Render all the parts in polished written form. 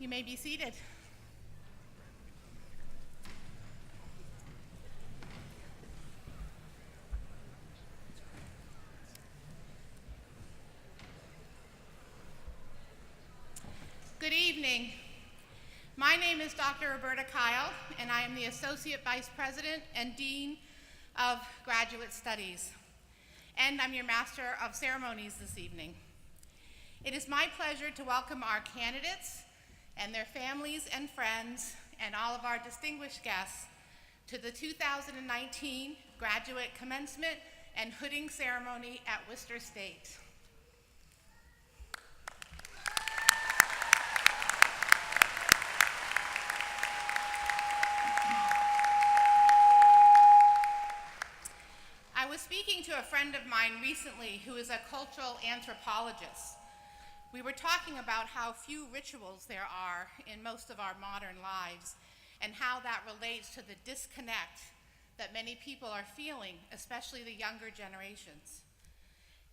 You may be seated. Good evening. My name is Dr. Roberta Kyle, and I am the Associate Vice President and Dean of Graduate Studies. And I'm your Master of Ceremonies this evening. It is my pleasure to welcome our candidates and their families and friends and all of our distinguished guests to the 2019 Graduate Commencement and Hooding Ceremony at Worcester State. I was speaking to a friend of mine recently who is a cultural anthropologist. We were talking about how few rituals there are in most of our modern lives and how that relates to the disconnect that many people are feeling, especially the younger generations.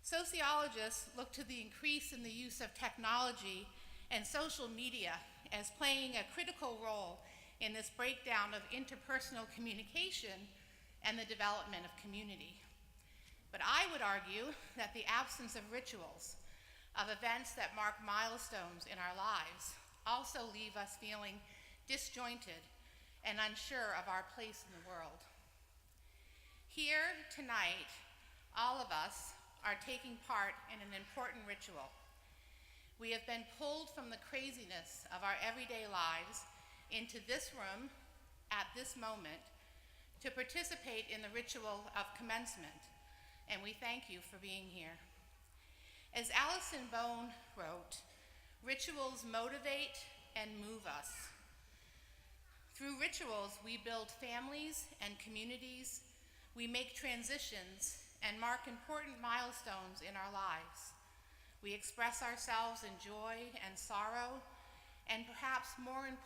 Sociologists look to the increase in the use of technology and social media as playing a critical role in this breakdown of interpersonal communication and the development of community. But I would argue that the absence of rituals, of events that mark milestones in our lives, also leave us feeling disjointed and unsure of our place in the world. Here tonight, all of us are taking part in an important ritual. We have been pulled from the craziness of our everyday lives into this room at this moment to participate in the ritual of commencement, and we thank you for being here. As Allison Bone wrote, rituals motivate and move us. Through rituals, we build families and communities, we make transitions and mark important milestones in our lives. We express ourselves in joy and sorrow, and perhaps more importantly,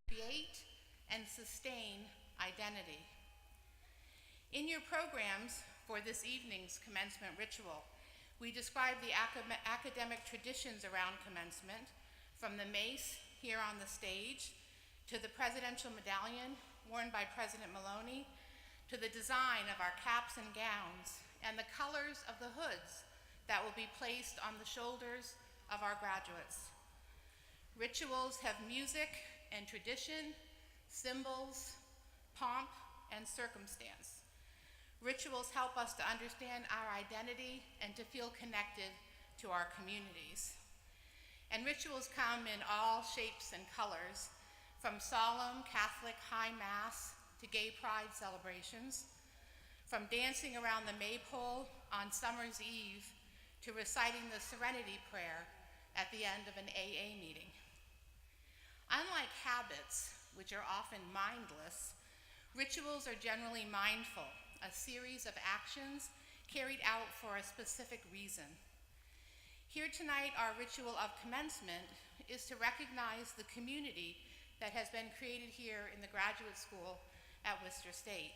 create and sustain identity. In your programs for this evening's commencement ritual, we describe the academic traditions around commencement, from the mace here on the stage, to the presidential medallion worn by President Maloney, to the design of our caps and gowns, and the colors of the hoods that will be placed on the shoulders of our graduates. Rituals have music and tradition, symbols, pomp, and circumstance. Rituals help us to understand our identity and to feel connected to our communities. And rituals come in all shapes and colors, from solemn Catholic high mass to gay pride celebrations, from dancing around the maypole on summer's eve to reciting the Serenity Prayer at the end of an AA meeting. Unlike habits, which are often mindless, rituals are generally mindful, a series of actions carried out for a specific reason. Here tonight, our ritual of commencement is to recognize the community that has been created here in the graduate school at Worcester State,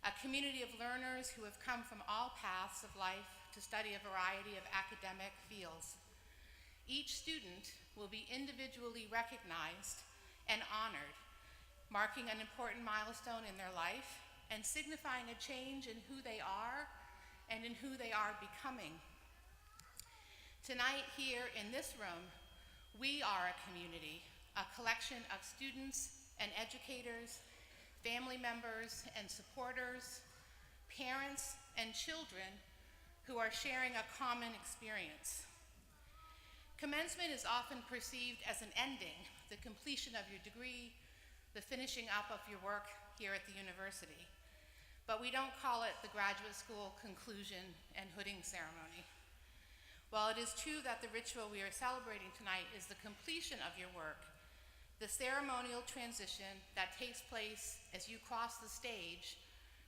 a community of learners who have come from all paths of life to study a variety of academic fields. Each student will be individually recognized and honored, marking an important milestone in their life and signifying a change in who they are and in who they are becoming. Tonight here in this room, we are a community, a collection of students and educators, family members and supporters, parents and children who are sharing a common experience. Commencement is often perceived as an ending, the completion of your degree, the finishing up of your work here at the university. But we don't call it the graduate school conclusion and hooding ceremony. While it is true that the ritual we are celebrating tonight is the completion of your work, the ceremonial transition that takes place as you cross the stage,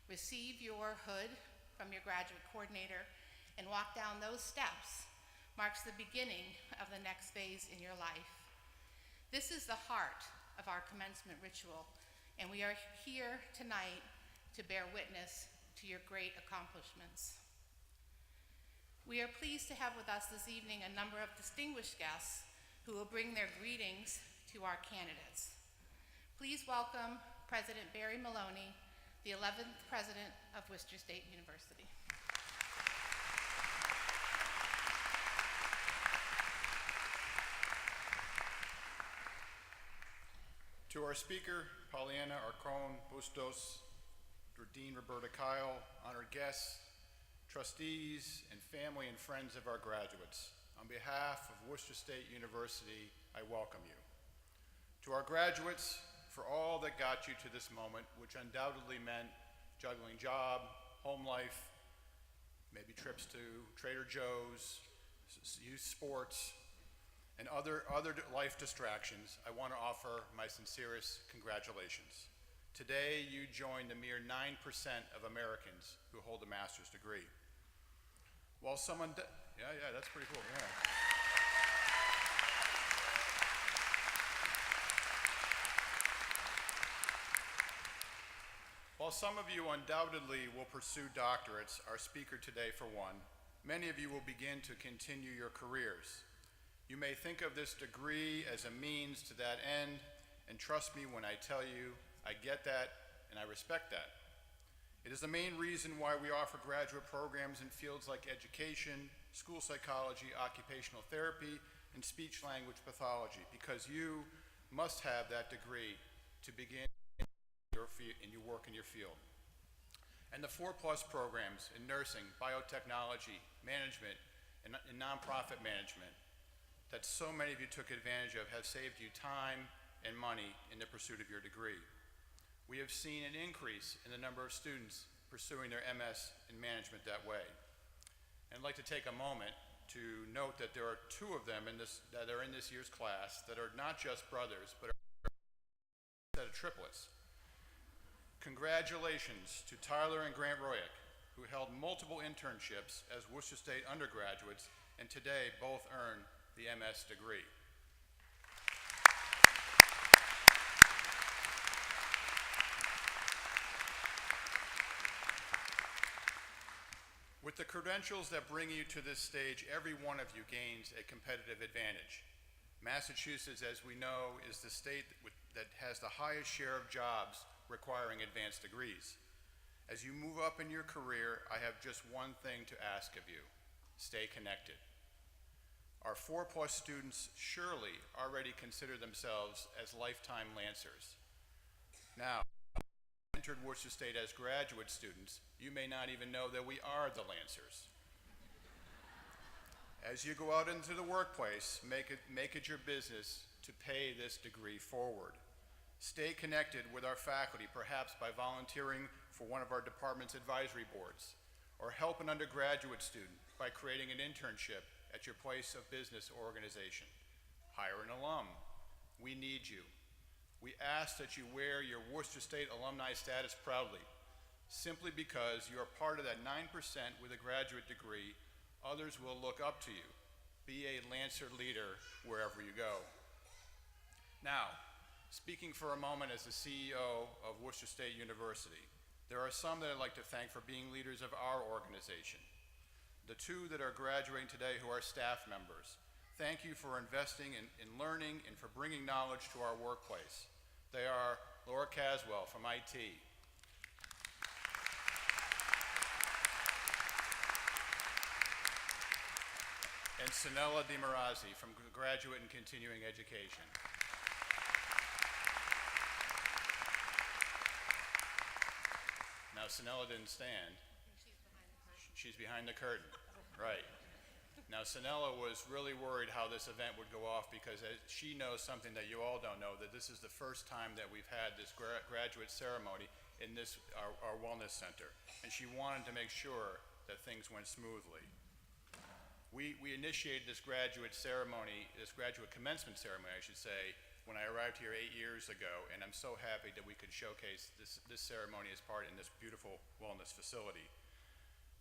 receive your hood from your graduate coordinator, and walk down those steps marks the beginning of the next phase in your life. This is the heart of our commencement ritual, and we are here tonight to bear witness to your great accomplishments. We are pleased to have with us this evening a number of distinguished guests who will bring their greetings to our candidates. Please welcome President Barry Maloney, the 11th President of Worcester State University. To our speaker, Pollyanna Arcon Bustos, Dean Roberta Kyle, honored guests, trustees, and family and friends of our graduates, on behalf of Worcester State University, I welcome you. To our graduates, for all that got you to this moment, which undoubtedly meant juggling job, home life, maybe trips to Trader Joe's, youth sports, and other life distractions, I want to offer my sincerest congratulations. Today, you join the mere 9% of Americans who hold a master's degree. While someone, yeah, that's pretty cool, yeah. While some of you undoubtedly will pursue doctorates, our speaker today for one, many of you will begin to continue your careers. You may think of this degree as a means to that end, and trust me when I tell you, I get that and I respect that. It is the main reason why we offer graduate programs in fields like education, school psychology, occupational therapy, and speech-language pathology, because you must have that degree to begin in your work in your field. And the 4+ programs in nursing, biotechnology, management, and nonprofit management that so many of you took advantage of have saved you time and money in the pursuit of your degree. We have seen an increase in the number of students pursuing their MS in management that way. And I'd like to take a moment to note that there are 2 of them that are in this year's class that are not just brothers, but are a set of triplets. Congratulations to Tyler and Grant Royak, who held multiple internships as Worcester State undergraduates, and today both earn the MS degree. With the credentials that bring you to this stage, every one of you gains a competitive advantage. Massachusetts, as we know, is the state that has the highest share of jobs requiring advanced degrees. As you move up in your career, I have just one thing to ask of you: stay connected. Our 4+ students surely already consider themselves as lifetime Lancers. Now, entered Worcester State as graduate students, you may not even know that we are the Lancers. As you go out into the workplace, make it your business to pay this degree forward. Stay connected with our faculty, perhaps by volunteering for one of our department's advisory boards, or help an undergraduate student by creating an internship at your place of business or organization. Hire an alum. We need you. We ask that you wear your Worcester State alumni status proudly, simply because you are part of that 9% with a graduate degree. Others will look up to you. Be a Lancer leader wherever you go. Now, speaking for a moment as the CEO of Worcester State University, there are some that I'd like to thank for being leaders of our organization. The 2 that are graduating today who are staff members, thank you for investing in learning and for bringing knowledge to our workplace. They are Laura Caswell from IT, and Sanella DiMarazzi from Graduate and Continuing Education. Now, Sanella didn't stand. She's behind the curtain, right. Now, Sanella was really worried how this event would go off because she knows something that you all don't know, that this is the first time that we've had this graduate ceremony in this, our wellness center. And she wanted to make sure that things went smoothly. We initiated this graduate ceremony, this graduate commencement ceremony, I should say, when I arrived here 8 years ago, and I'm so happy that we could showcase this ceremony as part in this beautiful wellness facility.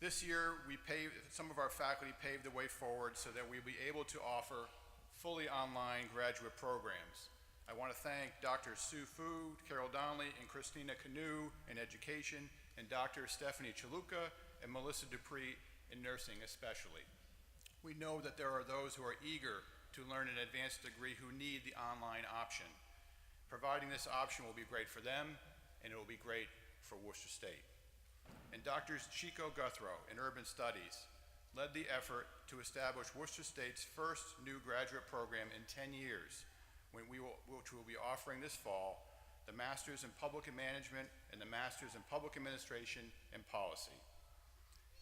This year, some of our faculty paved the way forward so that we'll be able to offer fully online graduate programs. I want to thank Dr. Sue Fu, Carol Donnelly, and Christina Canoe in education, and Dr. Stephanie Chaluka and Melissa Dupree in nursing especially. We know that there are those who are eager to to learn an advanced degree who need the online option. Providing this option will be great for them, and it will be great for Worcester State. And Dr. Chico Guthrow in Urban Studies led the effort to establish Worcester State's first new graduate program in 10 years, which we will be offering this fall, the Masters in Public Management and the Masters in Public Administration and Policy.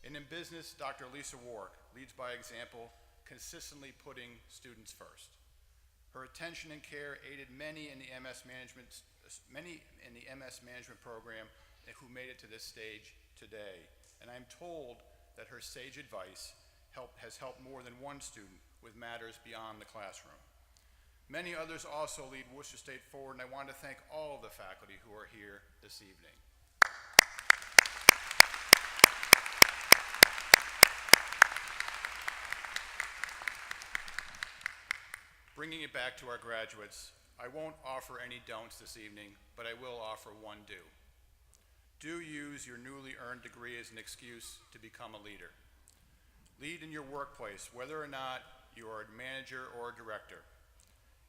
And in business, Dr. Lisa Wark leads by example, consistently putting students first. Her attention and care aided many in the MS management program who made it to this stage today. And I'm told that her sage advice has helped more than one student with matters beyond the classroom. Many others also lead Worcester State forward, and I want to thank all of the faculty who are here this evening. Bringing it back to our graduates, I won't offer any don'ts this evening, but I will offer one do. Do use your newly earned degree as an excuse to become a leader. Lead in your workplace, whether or not you are a manager or a director.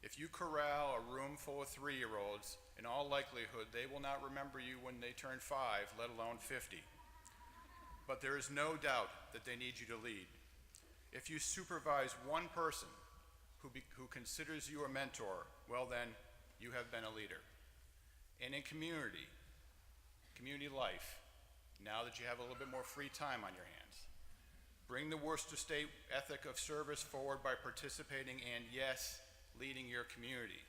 If you corral a room full of 3-year-olds, in all likelihood, they will not remember you when they turn 5, let alone 50. But there is no doubt that they need you to lead. If you supervise one person who considers you a mentor, well then, you have been a leader. And in community life, now that you have a little bit more free time on your hands, bring the Worcester State ethic of service forward by participating and, yes, leading your community.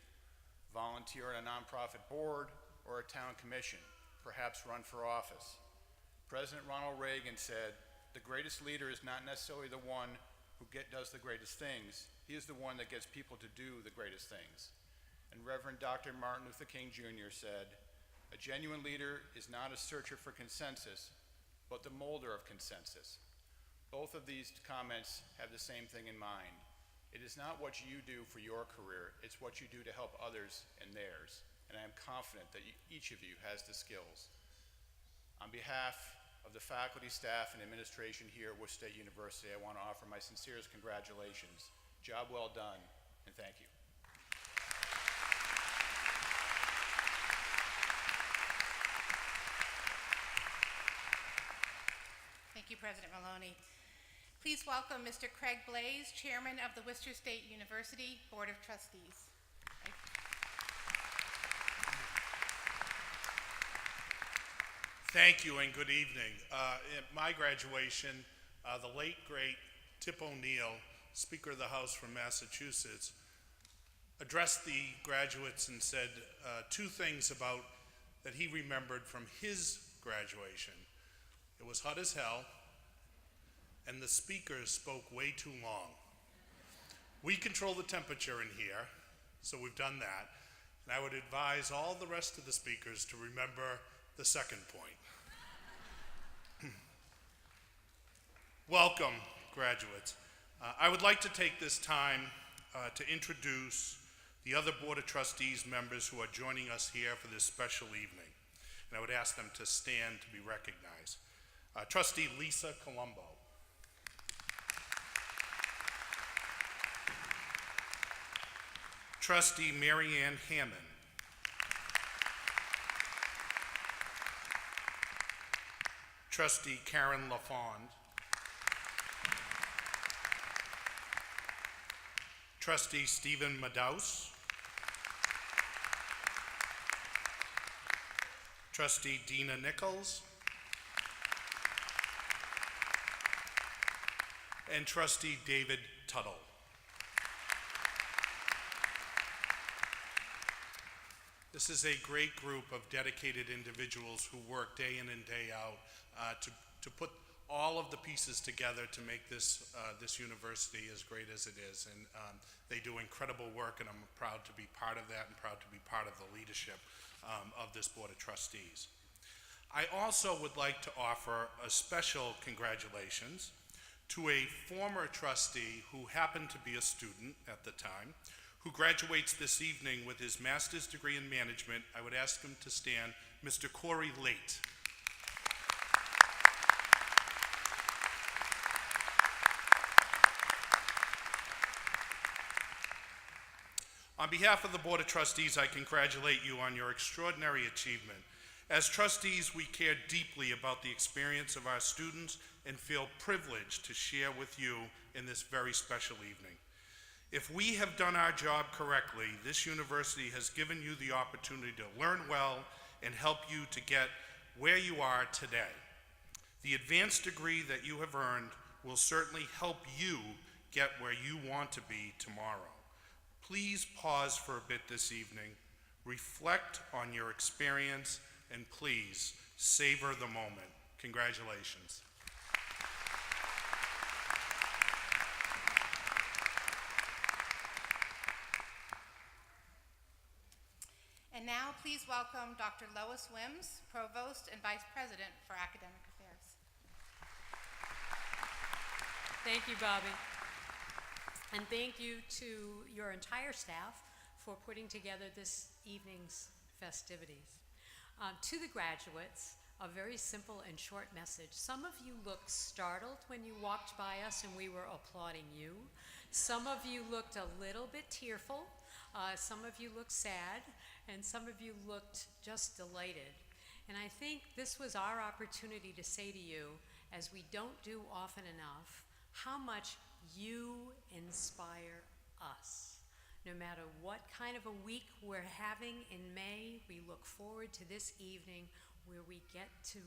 Volunteer on a nonprofit board or a town commission, perhaps run for office. President Ronald Reagan said, the greatest leader is not necessarily the one who does the greatest things. He is the one that gets people to do the greatest things. And Reverend Dr. Martin Luther King Jr. said, a genuine leader is not a searcher for consensus, but the molder of consensus. Both of these comments have the same thing in mind. It is not what you do for your career, it's what you do to help others and theirs. And I am confident that each of you has the skills. On behalf of the faculty, staff, and administration here at Worcester State University, I want to offer my sincerest congratulations. Job well done, and thank you. Thank you, President Maloney. Please welcome Mr. Craig Blaze, Chairman of the Worcester State University Board of Trustees. Thank you and good evening. At my graduation, the late, great Tip O'Neill, Speaker of the House from Massachusetts, addressed the graduates and said 2 things about that he remembered from his graduation. It was hot as hell, and the speakers spoke way too long. We control the temperature in here, so we've done that. And I would advise all the rest of the speakers to remember the second point. Welcome, graduates. I would like to take this time to introduce the other Board of Trustees members who are joining us here for this special evening. And I would ask them to stand to be recognized. Trustee Lisa Colombo. Trustee Mary Ann Hammond. Trustee Karen LaFond. Trustee Stephen Madaus. Trustee Dina Nichols. And Trustee David Tuttle. This is a great group of dedicated individuals who work day in and day out to put all of the pieces together to make this university as great as it is. And they do incredible work, and I'm proud to be part of that and proud to be part of the leadership of this Board of Trustees. I also would like to offer a special congratulations to a former trustee who happened to be a student at the time, who graduates this evening with his master's degree in management. I would ask him to stand, Mr. Corey Late. On behalf of the Board of Trustees, I congratulate you on your extraordinary achievement. As trustees, we care deeply about the experience of our students and feel privileged to share with you in this very special evening. If we have done our job correctly, this university has given you the opportunity to learn well and help you to get where you are today. The advanced degree that you have earned will certainly help you get where you want to be tomorrow. Please pause for a bit this evening, reflect on your experience, and please savor the moment. Congratulations. And now, please welcome Dr. Lois Wims, Provost and Vice President for Academic Affairs. Thank you, Bobby. And thank you to your entire staff for putting together this evening's festivities. To the graduates, a very simple and short message. Some of you looked startled when you walked by us and we were applauding you. Some of you looked a little bit tearful. Some of you looked sad, and some of you looked just delighted. And I think this was our opportunity to say to you, as we don't do often enough, how much you inspire us. No matter what kind of a week we're having in May, we look forward to this evening where we get to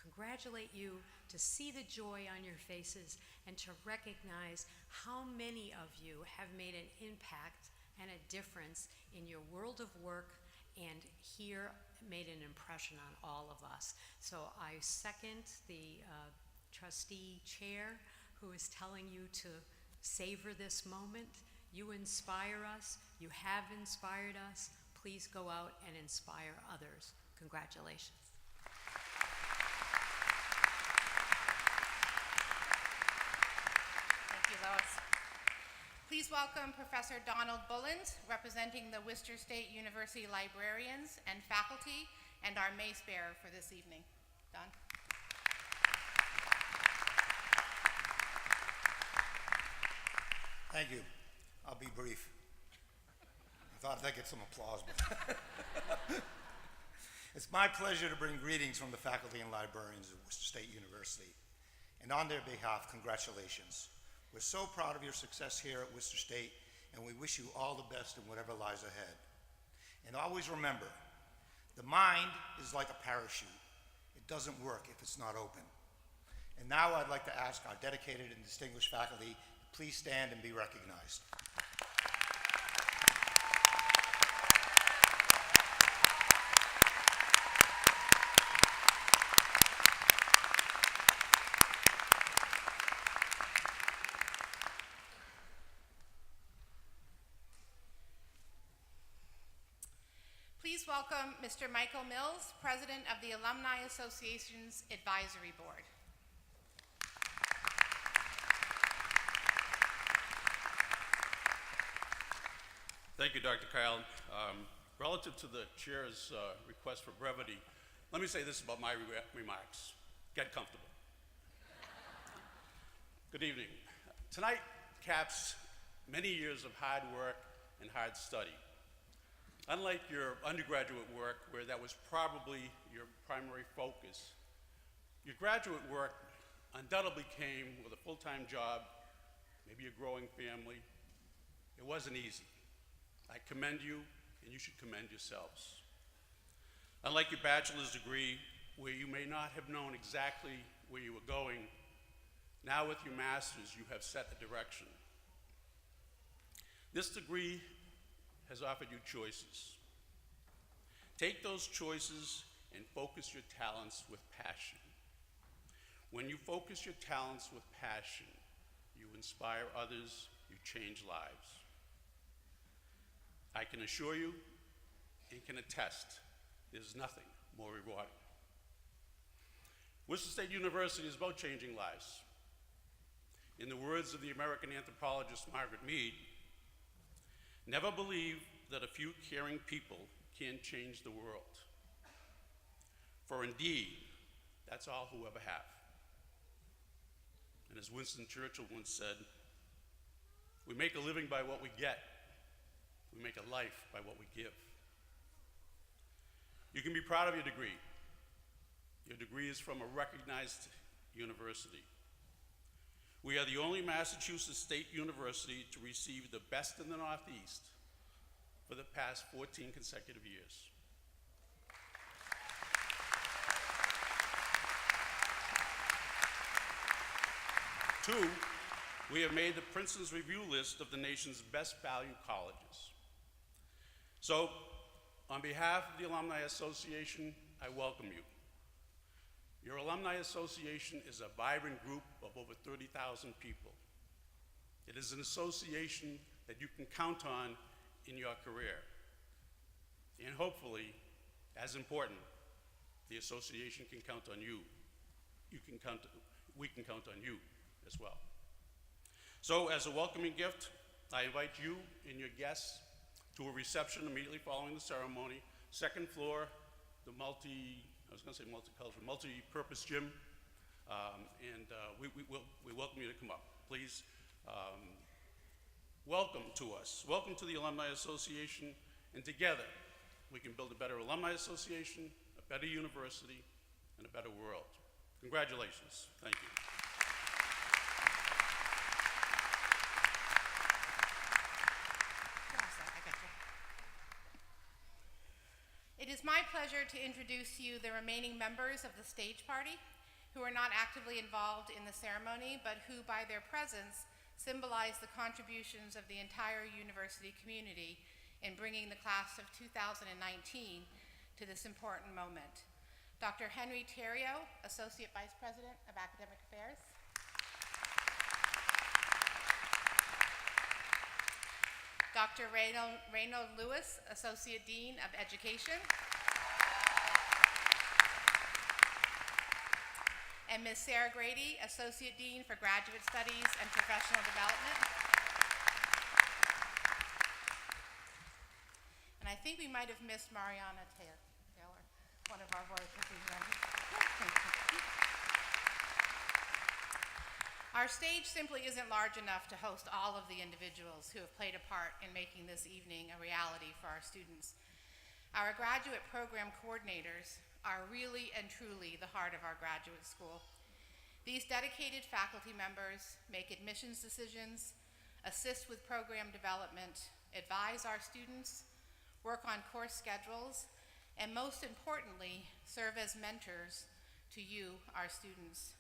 congratulate you, to see the joy on your faces, and to recognize how many of you have made an impact and a difference in your world of work, and here made an impression on all of us. So I second the trustee chair who is telling you to savor this moment. You inspire us. You have inspired us. Please go out and inspire others. Congratulations. Thank you, Lois. Please welcome Professor Donald Bullens, representing the Worcester State University librarians and faculty, and our mace bearer for this evening. Don. Thank you. I'll be brief. I thought I'd get some applause. But it's my pleasure to bring greetings from the faculty and librarians of Worcester State University. And on their behalf, congratulations. We're so proud of your success here at Worcester State, and we wish you all the best in whatever lies ahead. And always remember, the mind is like a parachute. It doesn't work if it's not open. And now I'd like to ask our dedicated and distinguished faculty, please stand and be recognized. Please welcome Mr. Michael Mills, President of the Alumni Association's Advisory Board. Thank you, Dr. Kyle. Relative to the chair's request for brevity, let me say this about my remarks. Get comfortable. Good evening. Tonight caps many years of hard work and hard study. Unlike your undergraduate work, where that was probably your primary focus, your graduate work undoubtedly came with a full-time job, maybe a growing family. It wasn't easy. I commend you, and you should commend yourselves. Unlike your bachelor's degree, where you may not have known exactly where you were going, now with your master's, you have set a direction. This degree has offered you choices. Take those choices and focus your talents with passion. When you focus your talents with passion, you inspire others, you change lives. I can assure you and can attest, there's nothing more rewarding. Worcester State University is about changing lives. In the words of the American anthropologist Margaret Mead, never believe that a few caring people can change the world. For indeed, that's all who ever have. And as Winston Churchill once said, we make a living by what we get, We make a life by what we give. You can be proud of your degree. Your degree is from a recognized university. We are the only Massachusetts State University to receive the Best in the Northeast for the past 14 consecutive years. Two, we have made the Princeton's Review list of the nation's best valued colleges. So, on behalf of the Alumni Association, I welcome you. Your Alumni Association is a vibrant group of over 30,000 people. It is an association that you can count on in your career. And hopefully, as important, the association can count on you. We can count on you as well. So, as a welcoming gift, I invite you and your guests to a reception immediately following the ceremony, second floor, the multi-purpose gym, we welcome you to come up. Please welcome to us. Welcome to the Alumni Association, and together we can build a better Alumni Association, a better university, and a better world. Congratulations. Thank you. It is my pleasure to introduce to you the remaining members of the stage party who are not actively involved in the ceremony, but who by their presence symbolize the contributions of the entire university community in bringing the class of 2019 to this important moment. Dr. Henry Theriault, Associate Vice President of Academic Affairs. Dr. Reynold Lewis, Associate Dean of Education. And Ms. Sarah Grady, Associate Dean for Graduate Studies and Professional Development. And I think we might have missed Mariana Taylor, one of our board trustees members. Our stage simply isn't large enough to host all of the individuals who have played a part in making this evening a reality for our students. Our graduate program coordinators are really and truly the heart of our graduate school. These dedicated faculty members make admissions decisions, assist with program development, advise our students, work on course schedules, and most importantly, serve as mentors to you, our students.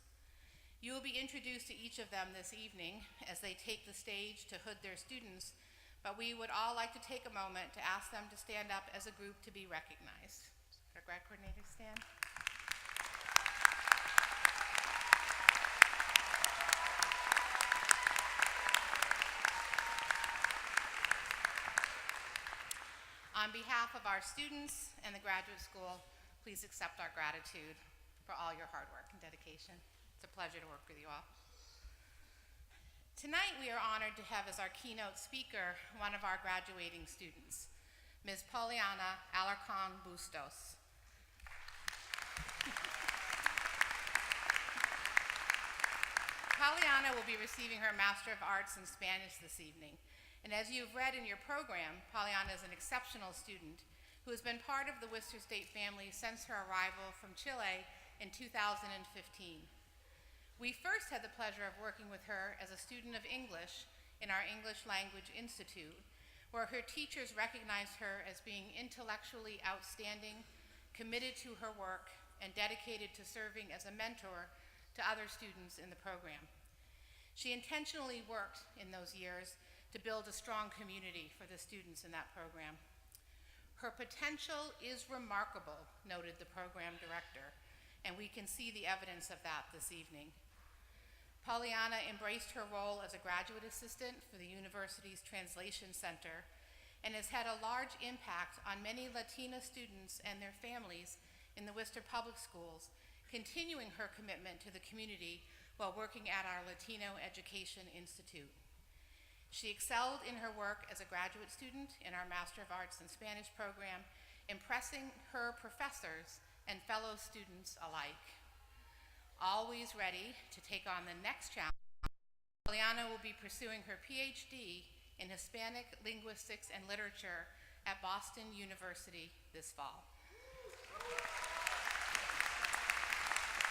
You will be introduced to each of them this evening as they take the stage to hood their students, but we would all like to take a moment to ask them to stand up as a group to be recognized. Our grad coordinators stand. On behalf of our students and the graduate school, please accept our gratitude for all your hard work and dedication. It's a pleasure to work with you all. Tonight, we are honored to have as our keynote speaker one of our graduating students, Ms. Poliana Alarcon Bustos. Poliana will be receiving her Master of Arts in Spanish this evening. And as you've read in your program, Poliana is an exceptional student who has been part of the Worcester State family since her arrival from Chile in 2015. We first had the pleasure of working with her as a student of English in our English Language Institute, where her teachers recognized her as being intellectually outstanding, committed to her work, and dedicated to serving as a mentor to other students in the program. She intentionally worked in those years to build a strong community for the students in that program. Her potential is remarkable, noted the program director, and we can see the evidence of that this evening. Poliana embraced her role as a graduate assistant for the university's Translation Center and has had a large impact on many Latina students and their families in the Worcester Public Schools, continuing her commitment to the community while working at our Latino Education Institute. She excelled in her work as a graduate student in our Master of Arts in Spanish program, impressing her professors and fellow students alike. Always ready to take on the next challenge, Poliana will be pursuing her PhD in Hispanic Linguistics and Literature at Boston University this fall.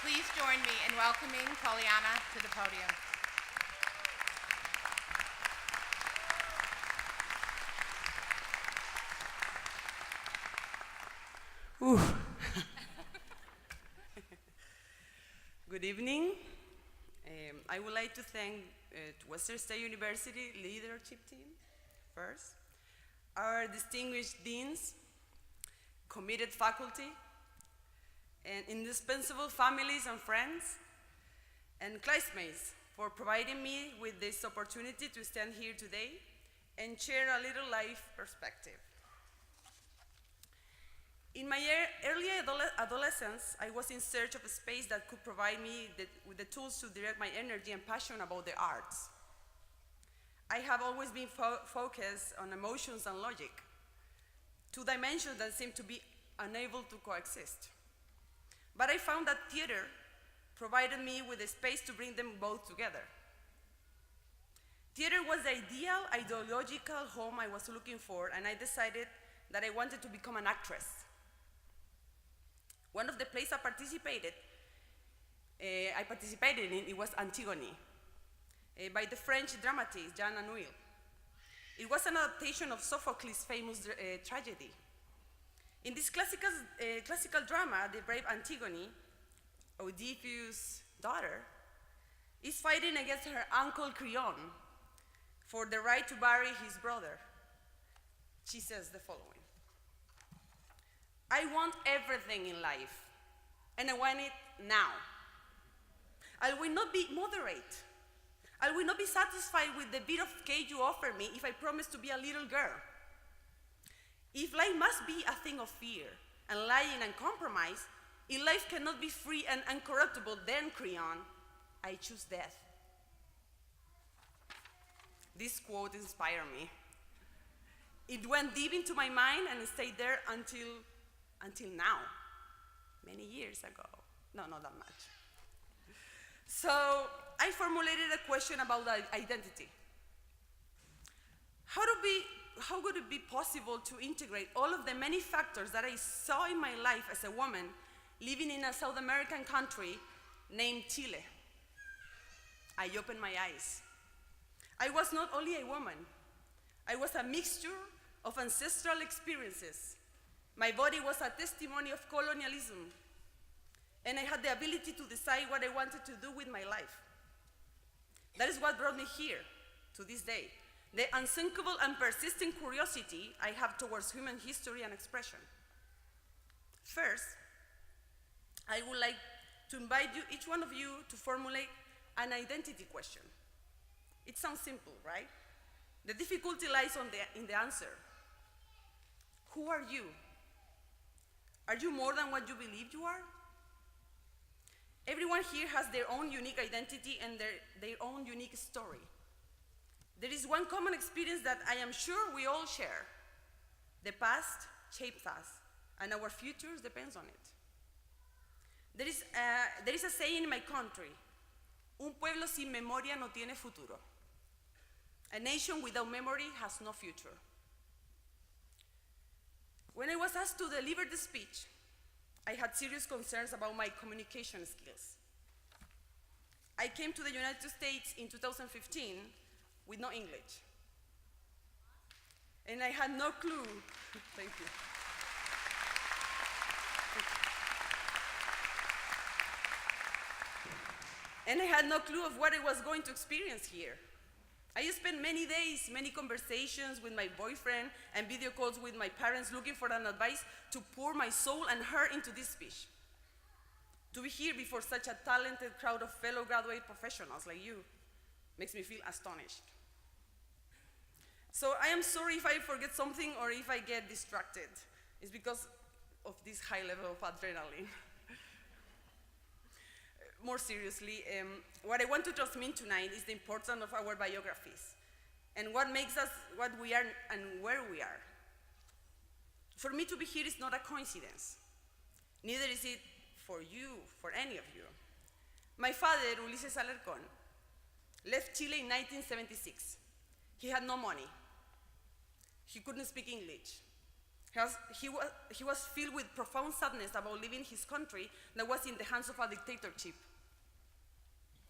Please join me in welcoming Poliana to the podium. Good evening. I would like to thank Western State University leadership team first, our distinguished deans, committed faculty, and indispensable families and friends, and classmates for providing me with this opportunity to stand here today and share a little life perspective. In my early adolescence, I was in search of a space that could provide me with the tools to direct my energy and passion about the arts. I have always been focused on emotions and logic, two dimensions that seem to be unable to coexist. But I found that theater provided me with a space to bring them both together. Theater was the ideal ideological home I was looking for, and I decided that I wanted to become an actress. One of the plays I participated in, it was Antigone, by the French dramatist Jean Anouilh. It was an adaptation of Sophocles' famous tragedy. In this classical drama, the brave Antigone, Odysseus' daughter, is fighting against her uncle Creon for the right to marry his brother. She says the following: I want everything in life, and I want it now. I will not be moderate. I will not be satisfied with the bit of cake you offer me if I promise to be a little girl. If life must be a thing of fear and lying and compromise, if life cannot be free and incorruptible, then, Creon, I choose death. This quote inspired me. It went deep into my mind and stayed there until now, many years ago. No, not that much. So I formulated a question about identity. How would it be possible to integrate all of the many factors that I saw in my life as a woman living in a South American country named Chile? I opened my eyes. I was not only a woman, I was a mixture of ancestral experiences. My body was a testimony of colonialism, and I had the ability to decide what I wanted to do with my life. That is what brought me here to this day, the unsinkable and persistent curiosity I have towards human history and expression. First, I would like to invite each one of you to formulate an identity question. It sounds simple, right? The difficulty lies in the answer. Who are you? Are you more than what you believe you are? Everyone here has their own unique identity and their own unique story. There is one common experience that I am sure we all share. The past shapes us, and our future depends on it. There is a saying in my country: un pueblo sin memoria no tiene futuro. A nation without memory has no future. When I was asked to deliver the speech, I had serious concerns about my communication skills. I came to the United States in 2015 with no English. And I had no clue. Thank you. And I had no clue of what I was going to experience here. I spent many days, many conversations with my boyfriend and video calls with my parents looking for an advice to pour my soul and heart into this speech. To be here before such a talented crowd of fellow graduate professionals like you makes me feel astonished. So I am sorry if I forget something or if I get distracted. It's because of this high level of adrenaline. More seriously, what I want to transmit tonight is the importance of our biographies and what makes us what we are and where we are. For me to be here is not a coincidence. Neither is it for you, for any of you. My father, Ulises Alarcón, left Chile in 1976. He had no money. He couldn't speak English. He was filled with profound sadness about leaving his country that was in the hands of a dictatorship.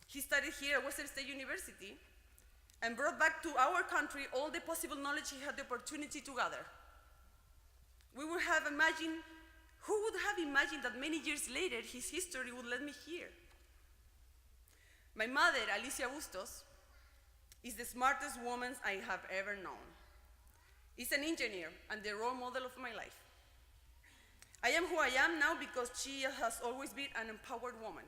He studied here at Western State University and brought back to our country all the possible knowledge he had the opportunity to gather. Who would have imagined that many years later his history would let me hear? My mother, Alicia Bustos, is the smartest woman I have ever known. She's an engineer and the role model of my life. I am who I am now because she has always been an empowered woman.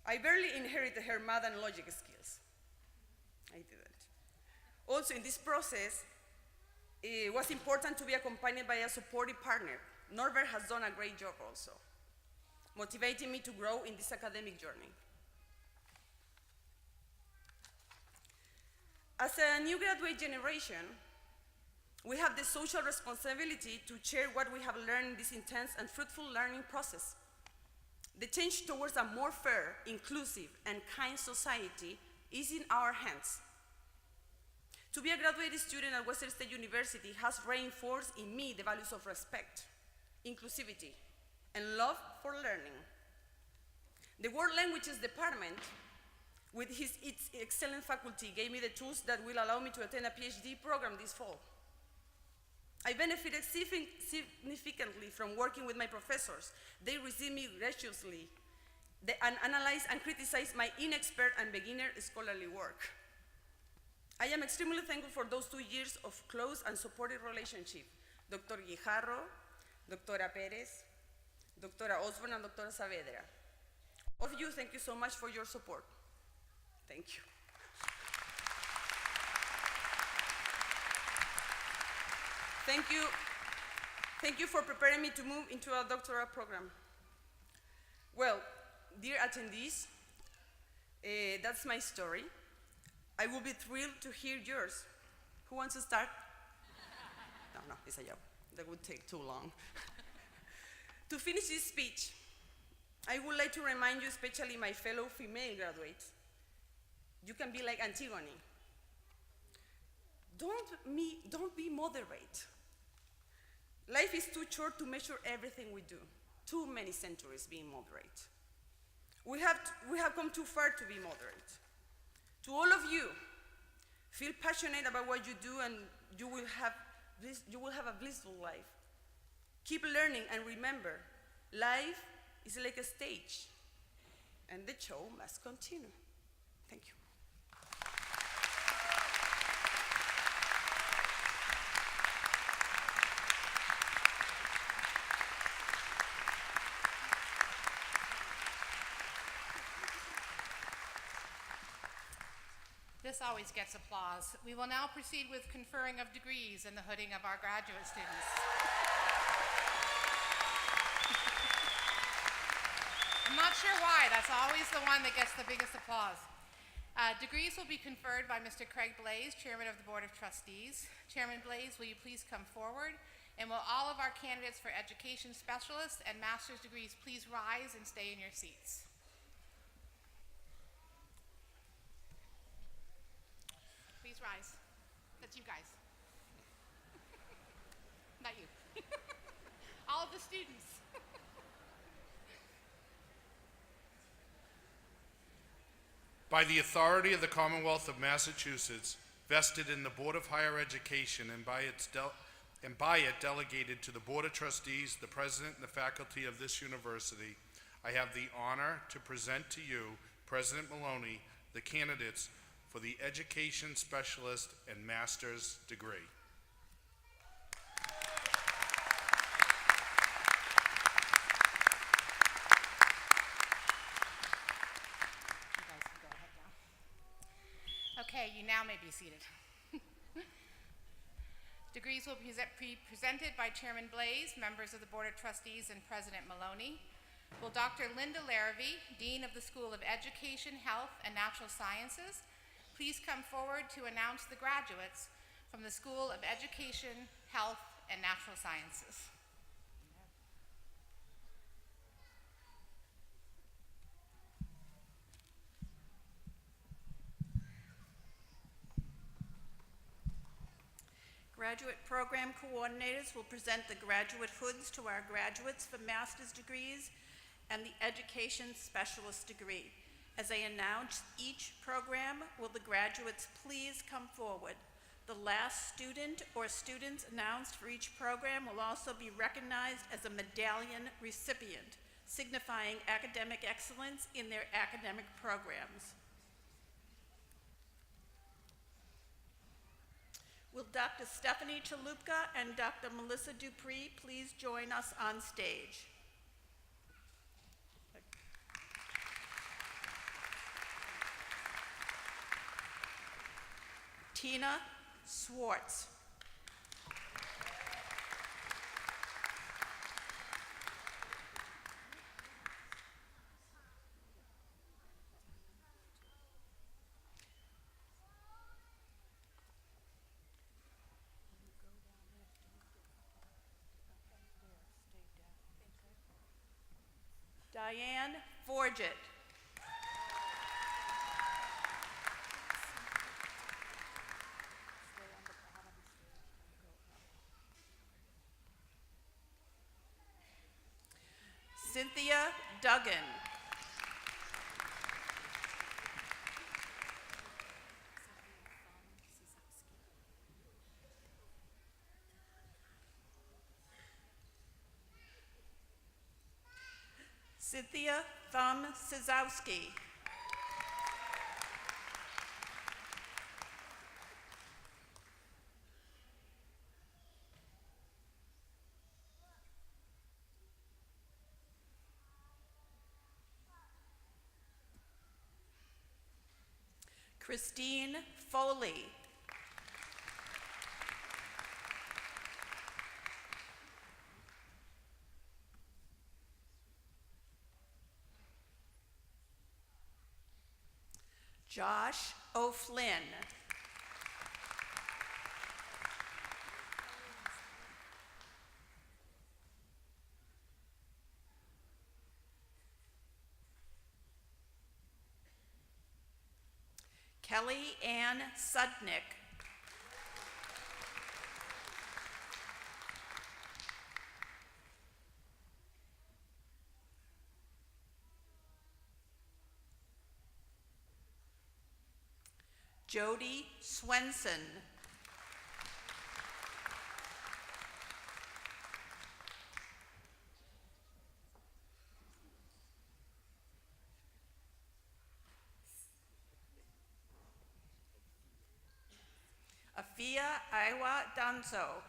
I barely inherited her math and logic skills. I didn't. Also, in this process, it was important to be accompanied by a supportive partner. Norbert has done a great job also, motivating me to grow in this academic journey. As a new graduate generation, we have the social responsibility to share what we have learned in this intense and fruitful learning process. The change towards a more fair, inclusive, and kind society is in our hands. To be a graduate student at Western State University has reinforced in me the values of respect, inclusivity, and love for learning. The World Languages Department, with its excellent faculty, gave me the tools that will allow me to attend a PhD program this fall. I benefited significantly from working with my professors. They received me graciously and analyzed and criticized my inexpert and beginner scholarly work. I am extremely thankful for those 2 years of close and supportive relationship. Dr. Guijarro, Dra. Perez, Dra. Osborne, and Dra. Saavedra. All of you, thank you so much for your support. Thank you. Thank you for preparing me to move into a doctoral program. Well, dear attendees, that's my story. I will be thrilled to hear yours. Who wants to start? No, it's a joke. That would take too long. To finish this speech, I would like to remind you, especially my fellow female graduates, you can be like Antigone. Don't be moderate. Life is too short to measure everything we do. Too many centuries being moderate. We have come too far to be moderate. To all of you, feel passionate about what you do and you will have a blissful life. Keep learning and remember, life is like a stage and the show must continue. Thank you. This always gets applause. We will now proceed with conferring of degrees and the hooding of our graduate students. I'm not sure why, that's always the one that gets the biggest applause. Degrees will be conferred by Mr. Craig Blaze, Chairman of the Board of Trustees. Chairman Blaze, will you please come forward? And will all of our candidates for education specialists and master's degrees please rise and stay in your seats? Please rise. That's you guys. Not you. All of the students. By the authority of the Commonwealth of Massachusetts, vested in the Board of Higher Education and by it delegated to the Board of Trustees, the President, and the faculty of this university, I have the honor to present to you, President Maloney, the candidates for the Education Specialist and Master's degree. You guys can go ahead now. Okay, you now may be seated. Degrees will be presented by Chairman Blaze, members of the Board of Trustees, and President Maloney. Will Dr. Linda Larrabee, Dean of the School of Education, Health, and Natural Sciences, please come forward to announce the graduates from the School of Education, Health, and Natural Sciences. Graduate program coordinators will present the graduate hoods to our graduates for master's degrees and the education specialist degree. As I announce each program, will the graduates please come forward? The last student or students announced for each program will also be recognized as a medallion recipient, signifying academic excellence in their academic programs. Will Dr. Stephanie Chalupka and Dr. Melissa Dupree please join us on stage? Tina Swartz. Diane Forget. Cynthia Duggan. Cynthia Thumb Sizowski. Christine Foley. Josh O'Flynn. Kelly Ann Sudnick. Jody Swenson. Afia Aiwa Danzo.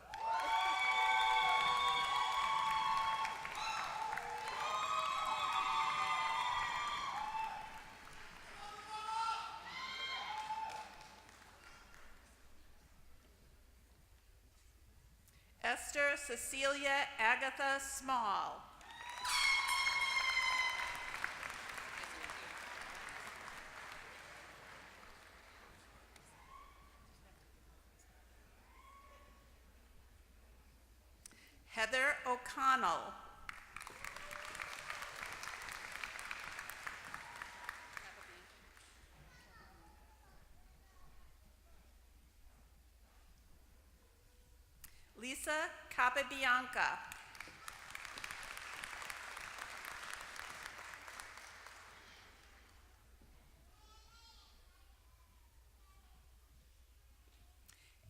Esther Cecilia Agatha Small. Heather O'Connell. Lisa Capabianca.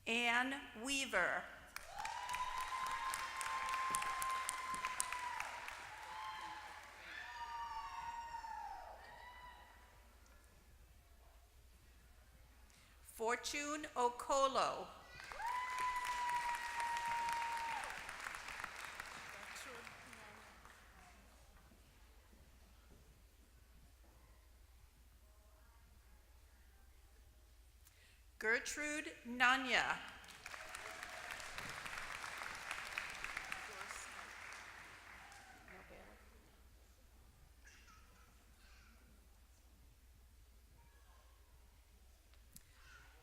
Anne Weaver. Fortune Okolo. Gertrude Nanya.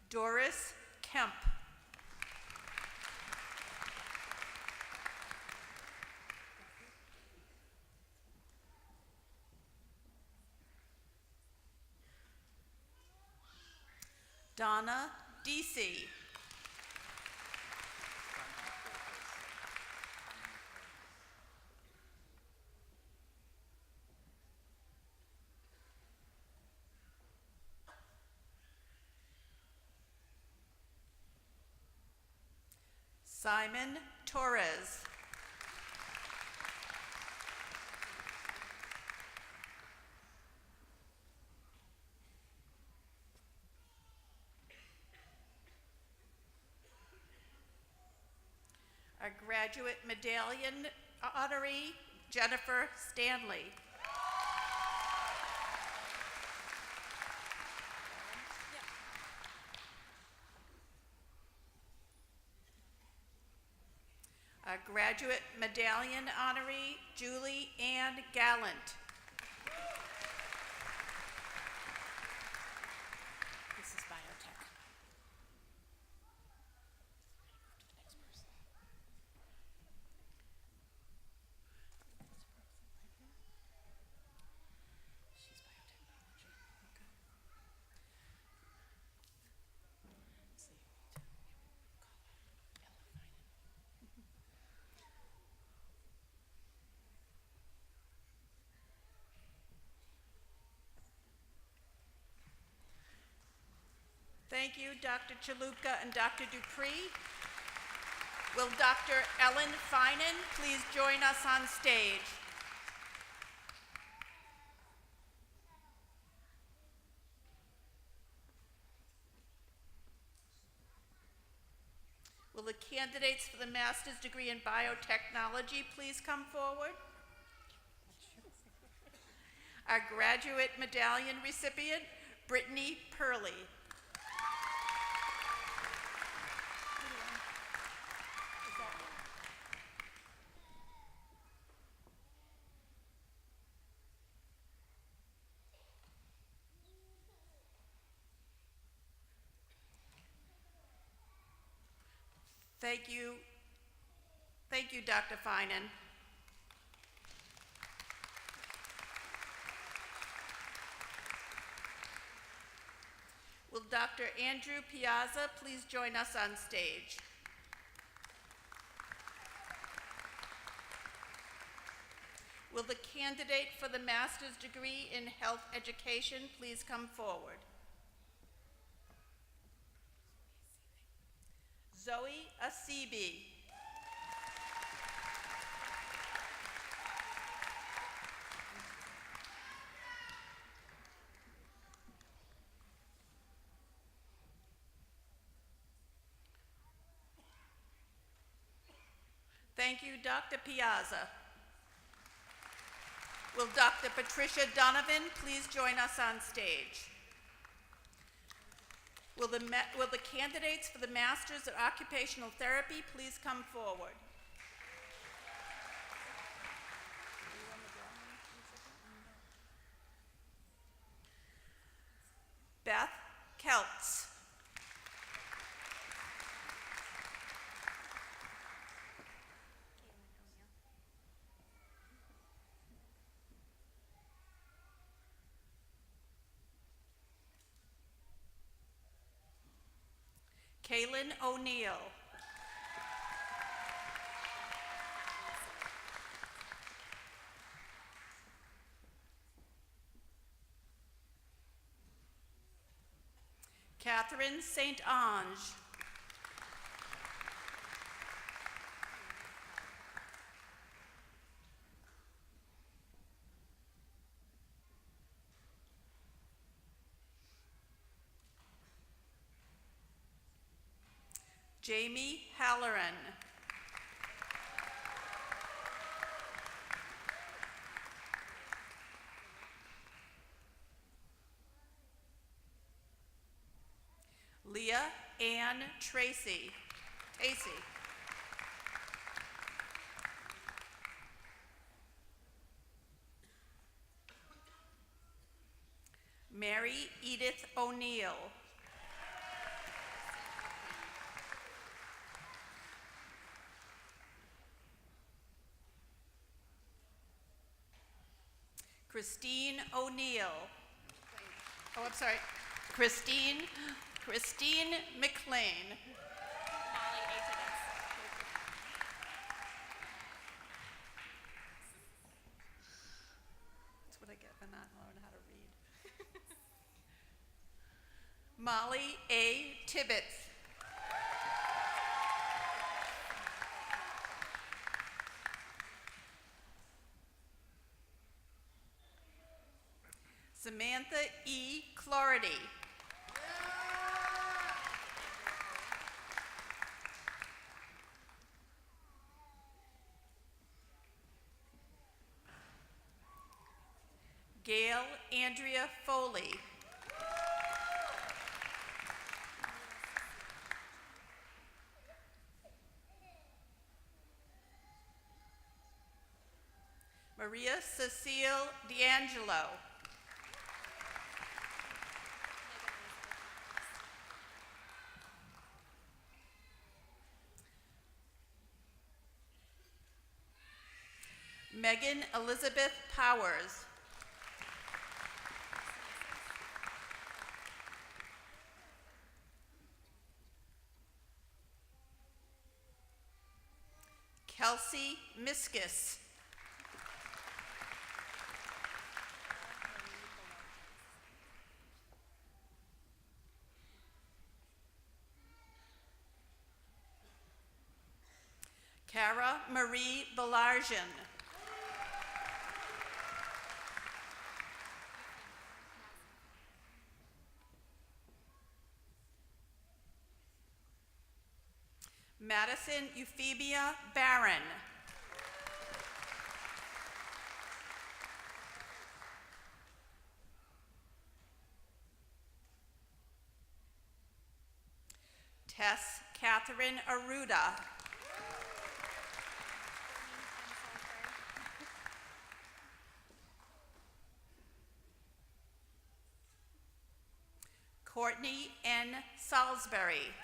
Doris Kemp. Donna Deasy. Simon Torres. Our graduate medallion honoree, Jennifer Stanley. Our graduate medallion honoree, Julie Ann Gallant. This is biotech. Thank you, Dr. Chalupka and Dr. Dupree. Will Dr. Ellen Finan please join us on stage? Will the candidates for the master's degree in biotechnology please come forward? Our graduate medallion recipient, Brittany Purley. Thank you, Dr. Finan. Will Dr. Andrew Piazza please join us on stage? Will the candidate for the master's degree in health education please come forward? Zoe Asibi. Thank you, Dr. Piazza. Will Dr. Patricia Donovan please join us on stage? Will the candidates for the Masters of Occupational Therapy please come forward? Beth Keltz. Kaylin O'Neill. Catherine St. Ange. Jamie Halloran. Leah Ann Tracy. Mary Edith O'Neill. Christine O'Neill. Oh, I'm sorry. Christine McLean. That's what I get for not knowing how to read. Molly A. Tibbetts. Samantha E. Clarity. Gail Andrea Foley. Maria Cecile D'Angelo. Megan Elizabeth Powers. Kelsey Miskus. Cara Marie Belarjan. Madison Euphemia Barron. Tess Catherine Aruda. Courtney N. Salisbury.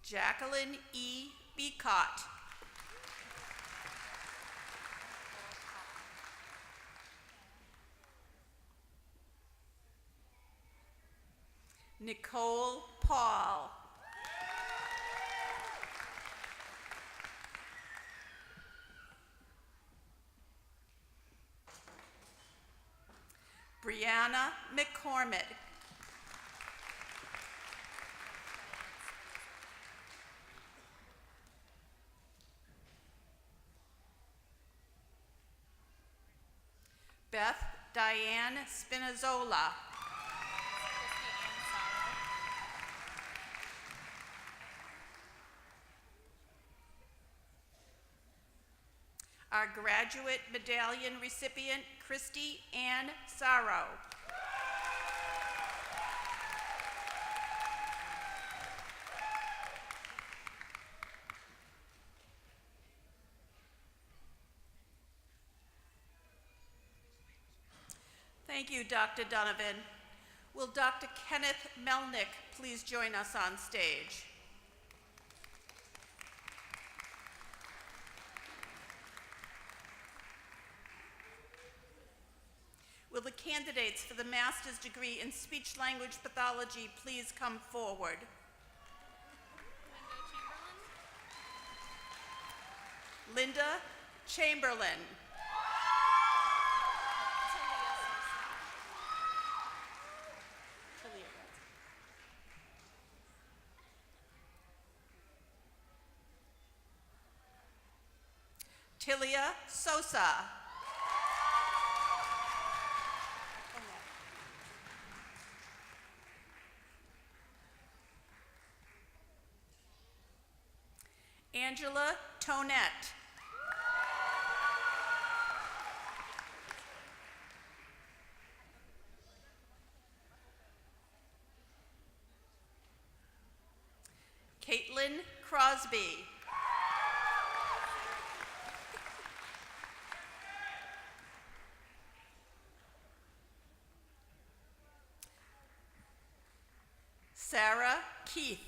Jacqueline E. Beacott. Nicole Paul. Brianna McCormick. Beth Diane Spinazzola. Our graduate medallion recipient, Christy Ann Sarro. Thank you, Dr. Donovan. Will Dr. Kenneth Melnick please join us on stage? Will the candidates for the master's degree in speech-language pathology please come forward? Linda Chamberlain. Tilia Sosa. Angela Tonette. Caitlin Crosby. Sarah Keith.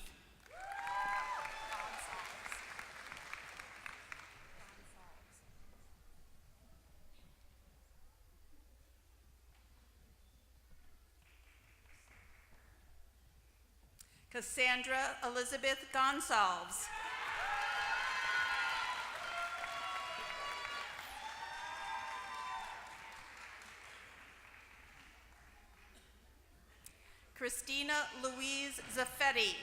Cassandra Elizabeth Gonsalves. Christina Louise Zaffetti.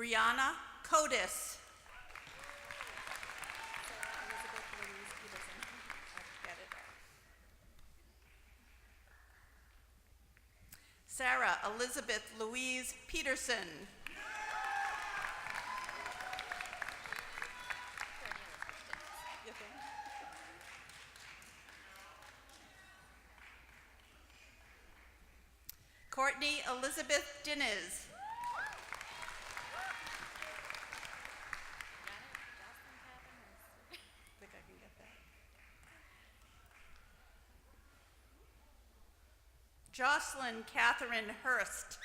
Brianna Codis. Sarah Elizabeth Louise Peterson. Courtney Elizabeth Dinez. Think I can get that. Jocelyn Catherine Hurst.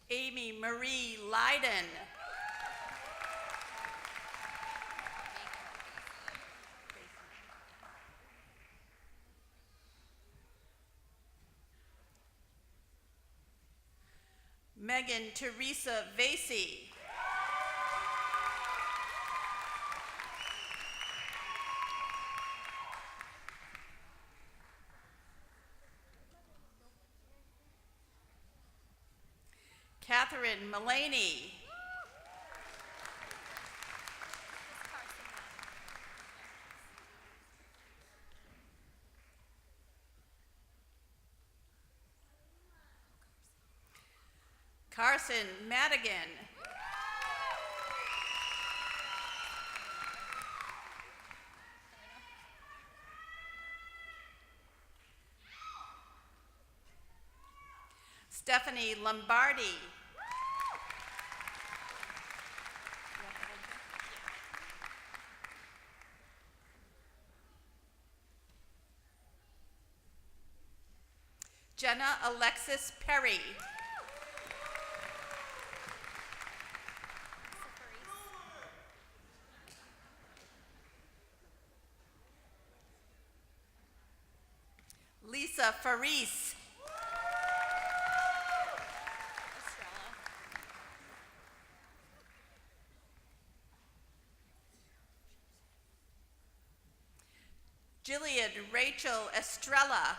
Amy Marie Leiden. Megan Teresa Vasey. Catherine Mullaney. Carson Madigan. Stephanie Lombardi. Jenna Alexis Perry. Lisa Faris. Jillian Rachel Estrella.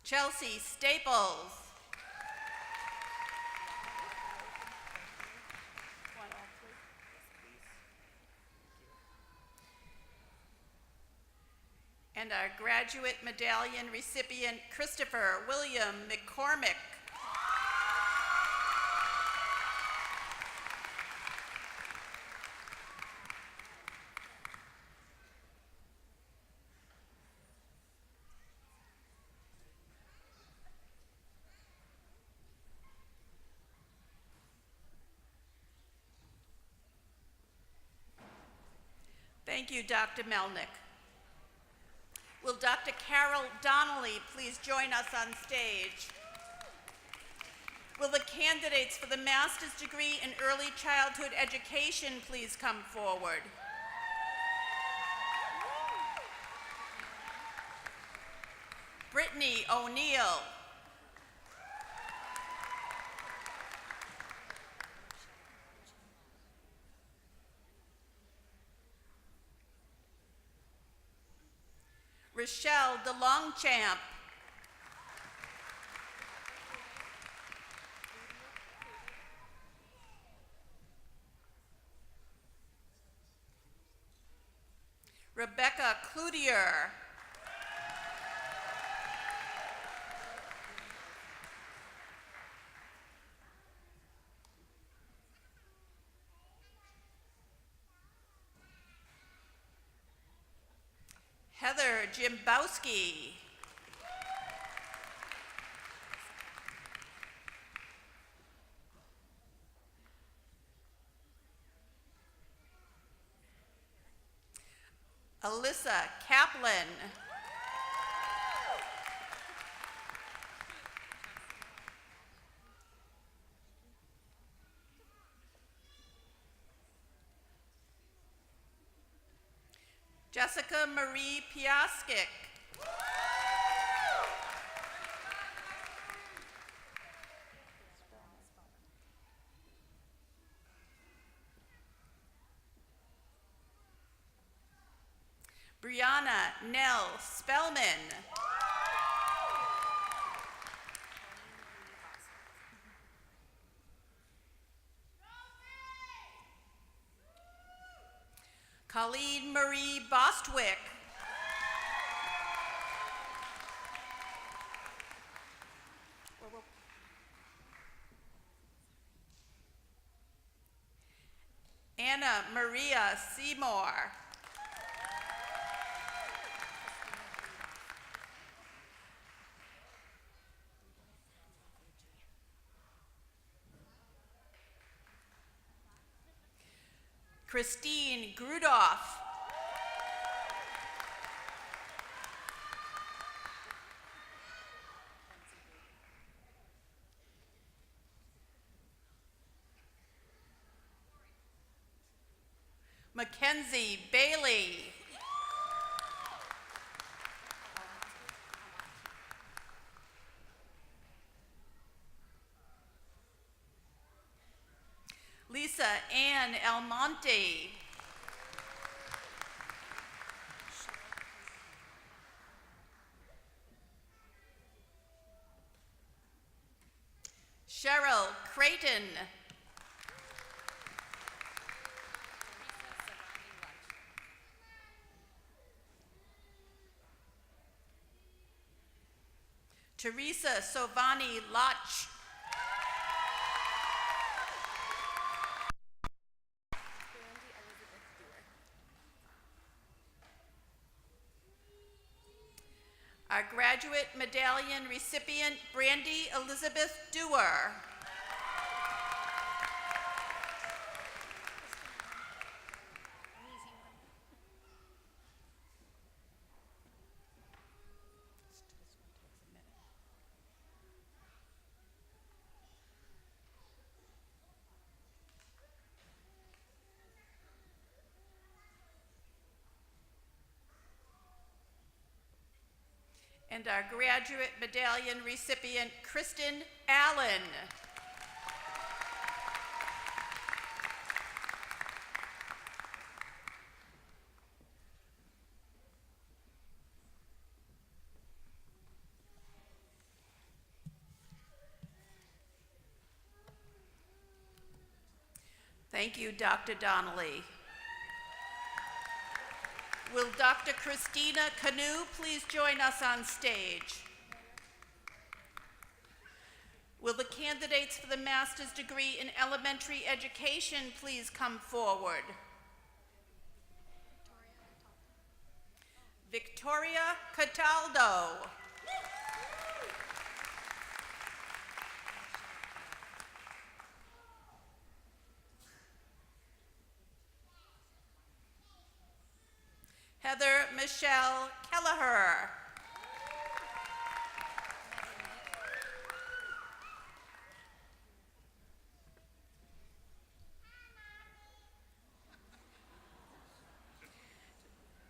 Chelsea Staples. And our graduate medallion recipient, Christopher William McCormick. Thank you, Dr. Melnick. Will Dr. Carol Donnelly please join us on stage? Will the candidates for the master's degree in early childhood education please come forward? Brittany O'Neill. Rochelle DeLongchamp. Rebecca Cloutier. Heather Jimbowski. Alyssa Kaplan. Jessica Marie Piaskic. Brianna Nell Spellman. Colleen Marie Bostwick. Anna Maria Seymour. Christine Grudoff. Mackenzie Bailey. Lisa Ann Almonte. Cheryl Creighton. Teresa Sovani Lach. Our graduate medallion recipient, Brandy Elizabeth Dewar. And our graduate medallion recipient, Kristen Allen. Thank you, Dr. Donnelly. Will Dr. Christina Canoe please join us on stage? Will the candidates for the master's degree in elementary education please come forward? Victoria Cataldo. Heather Michelle Kelleher.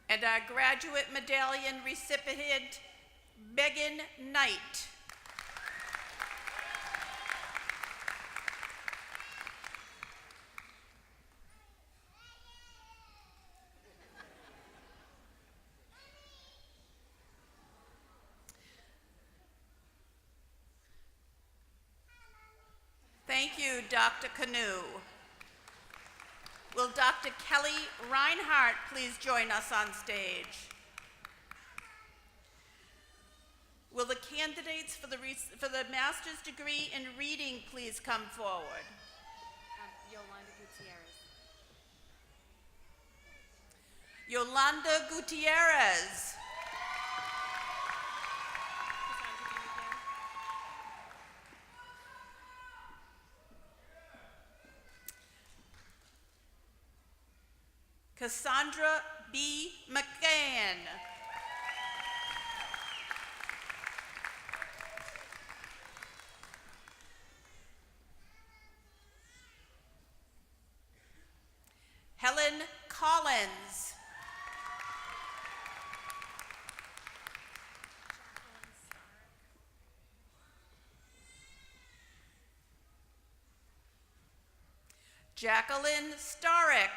And our graduate medallion recipient, Megan Knight. Thank you, Dr. Canoe. Will Dr. Kelly Reinhardt please join us on stage? Will the candidates for the master's degree in reading please come forward? Yolanda Gutierrez. Cassandra B. McCann. Helen Collins. Jacqueline Starrick.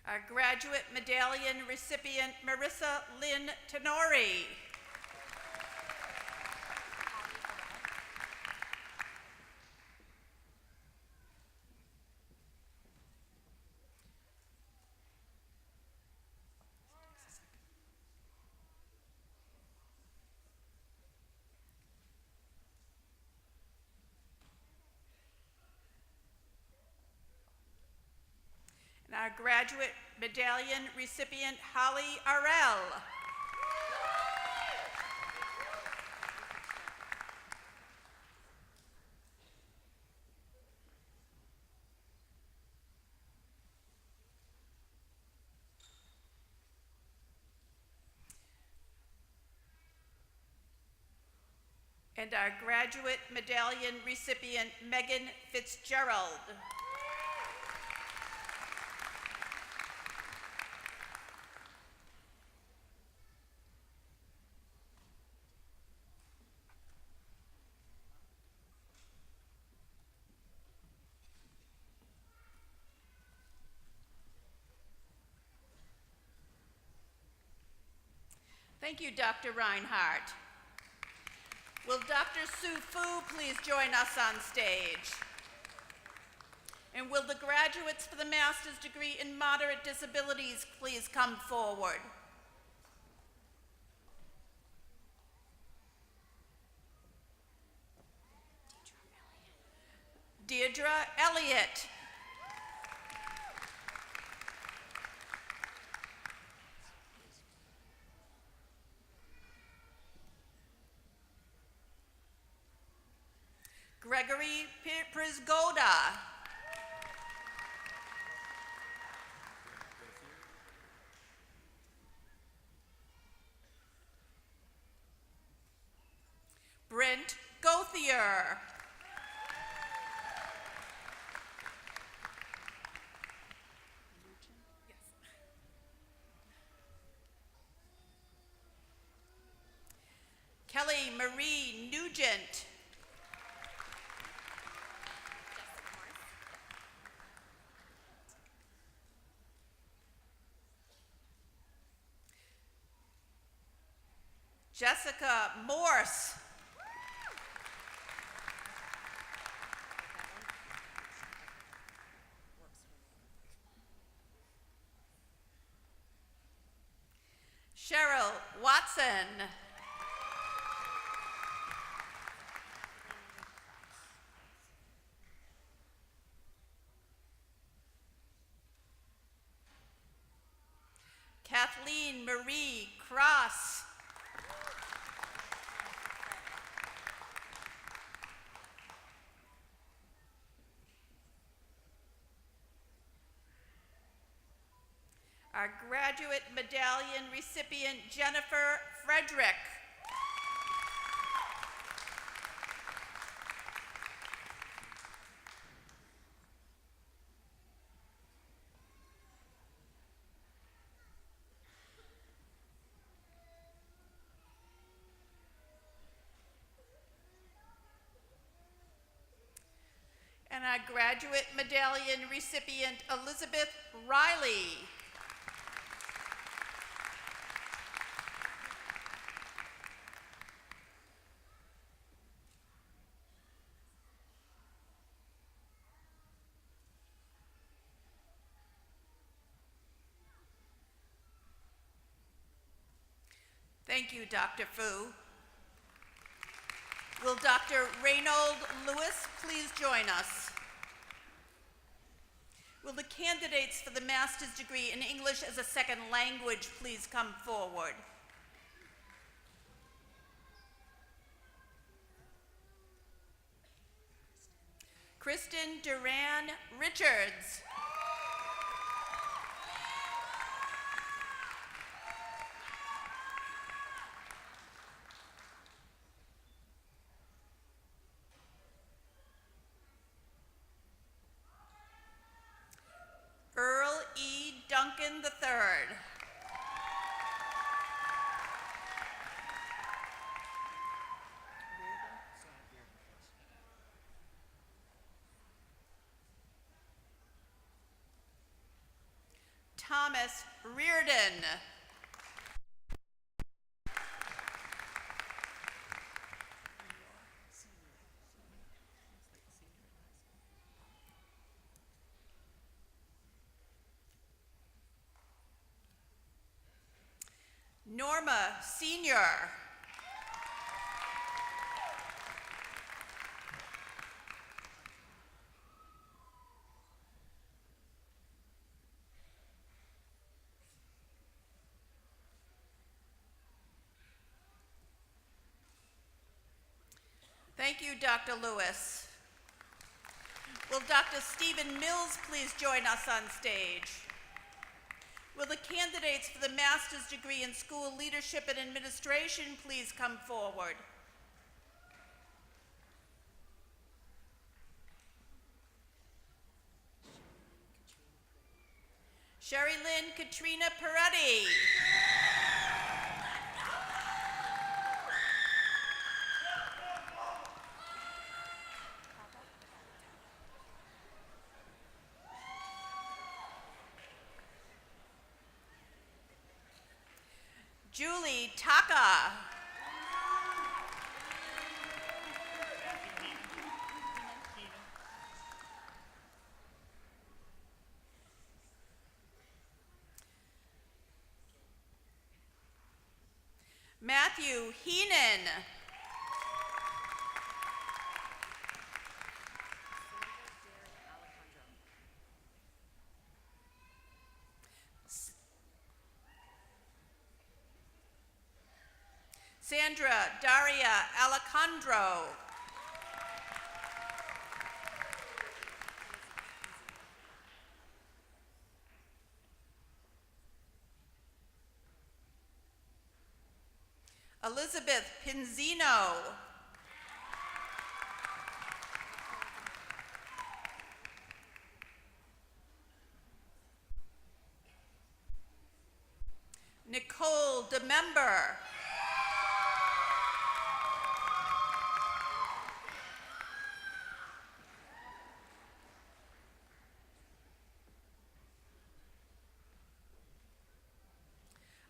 Our graduate medallion recipient, Marissa Lynn Tenori. And our graduate medallion recipient, Holly Arell. And our graduate medallion recipient, Megan Fitzgerald. Thank you, Dr. Reinhardt. Will Dr. Sue Fu please join us on stage? And will the graduates for the master's degree in moderate disabilities please come forward? Deirdre Elliott. Gregory Prisgoda. Brent Gothier. Kelly Marie Nugent. Jessica Morse. Cheryl Watson. Kathleen Marie Cross. Our graduate medallion recipient, Jennifer Frederick. And our graduate medallion recipient, Elizabeth Riley. Thank you, Dr. Fu. Will Dr. Reynold Lewis please join us? Will the candidates for the master's degree in English as a second language please come forward? Kristen Duran Richards. Earl E. Duncan III. Tom Thomas Reardon. Norma Senior. Thank you, Dr. Lewis. Will Dr. Stephen Mills please join us on stage? Will the candidates for the master's degree in school leadership and administration please come forward? Sherry Lynn Katrina Peretti. Julie Taka. Matthew Heenan. Sandra Daria Alejandro. Elizabeth Pinzino. Nicole DeMember.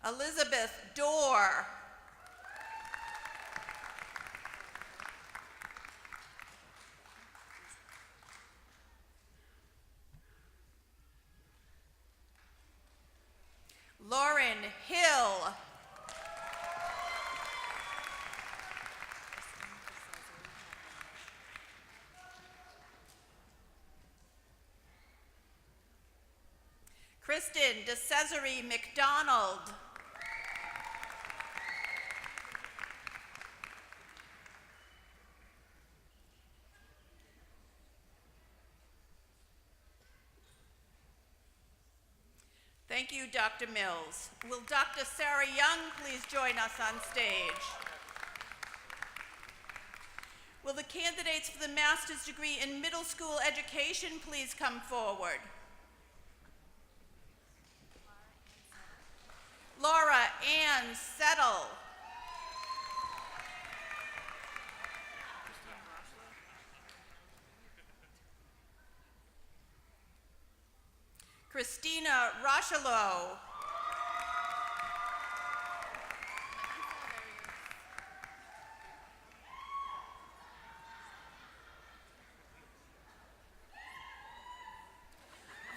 Elizabeth Dorr. Lauren Hill. Kristen DeCesare McDonald. Thank you, Dr. Mills. Will Dr. Sarah Young please join us on stage? Will the candidates for the master's degree in middle school education please come forward? Laura Ann Settle. Christina Rocheleau.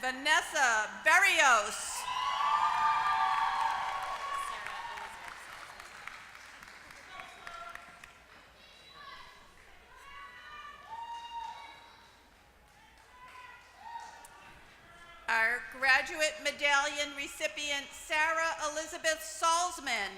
Vanessa Berrios. Our graduate medallion recipient, Sarah Elizabeth Salzman.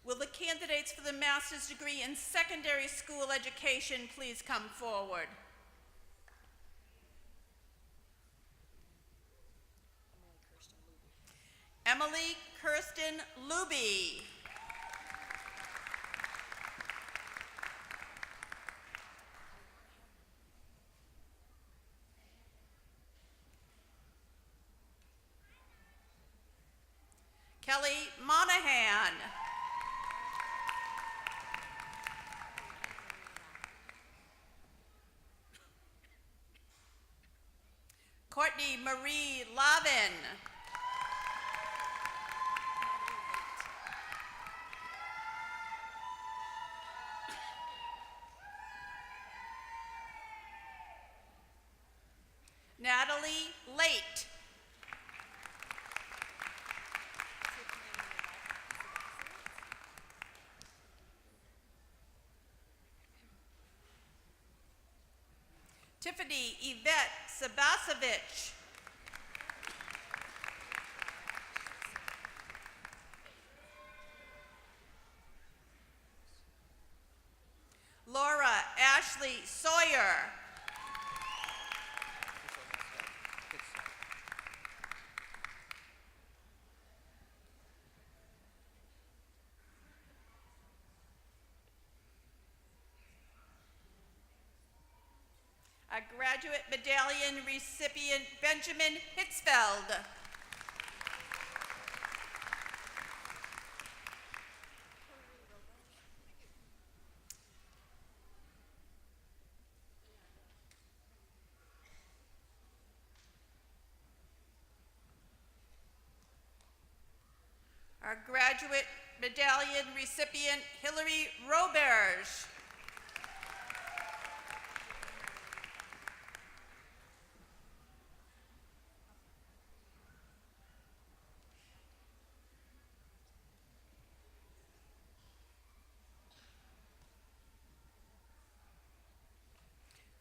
Will the candidates for the master's degree in secondary school education please come forward? Emily Kirsten Luby. Kelly Monahan. Courtney Marie Lavin. Natalie Late. Tiffany Yvette Sabasevich. Laura Ashley Sawyer. A graduate medallion recipient, Benjamin Hitzfeld. Our graduate medallion recipient, Hillary Roberge.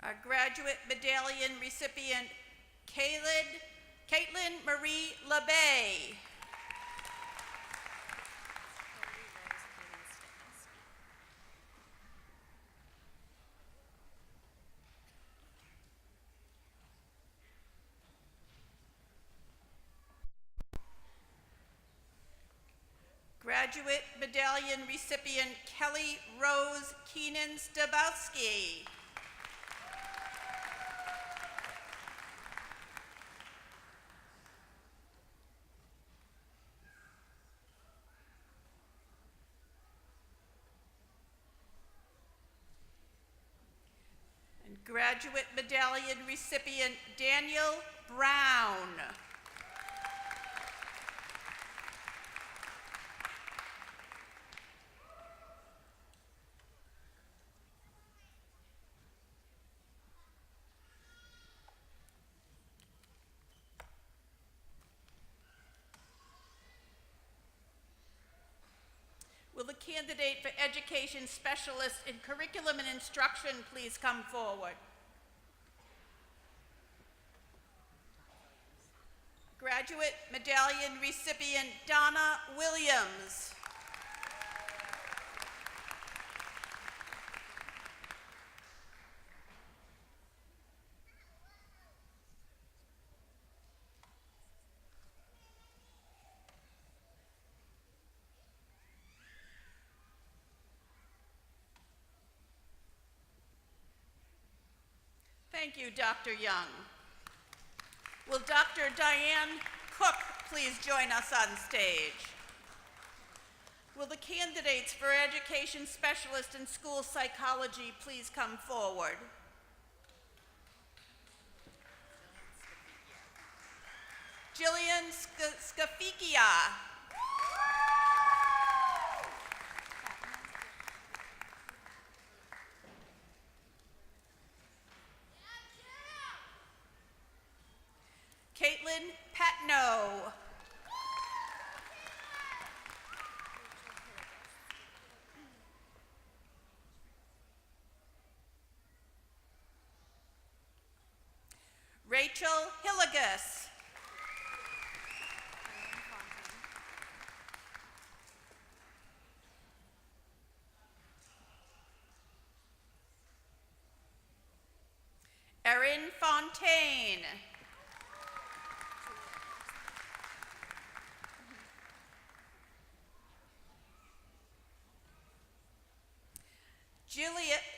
Our graduate medallion recipient, Caitlin Marie LeBay. Graduate medallion recipient, Kelly Rose Keenan-Stabowski. And graduate medallion recipient, Daniel Brown. Will the candidate for Education Specialist in Curriculum and Instruction please come forward? Graduate medallion recipient, Donna Williams. Thank you, Dr. Young. Will Dr. Diane Cook please join us on stage? Will the candidates for Education Specialist in School Psychology please come forward? Jillian Skafikia. Caitlin Patno. Rachel Hilligus. Erin Fontaine.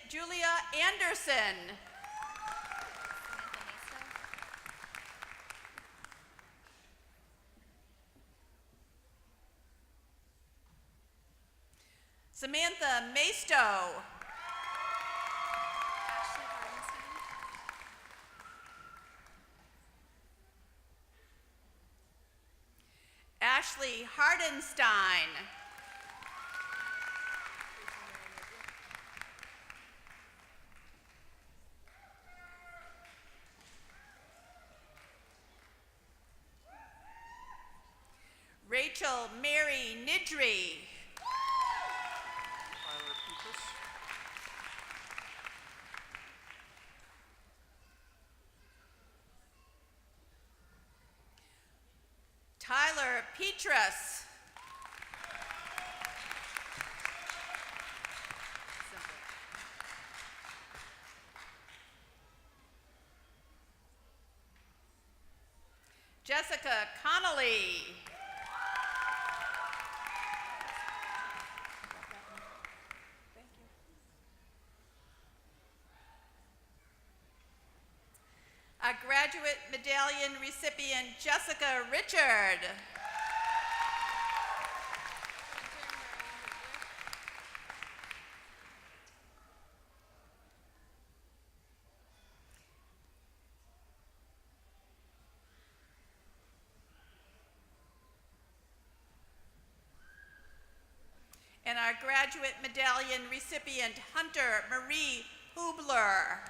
Julia Anderson. Samantha Maisto. Ashley Hardenstein. Rachel Mary Nidry. Tyler Petrus. Jessica Connolly. A graduate medallion recipient, Jessica Richard. And our graduate medallion recipient, Hunter Marie Hubler.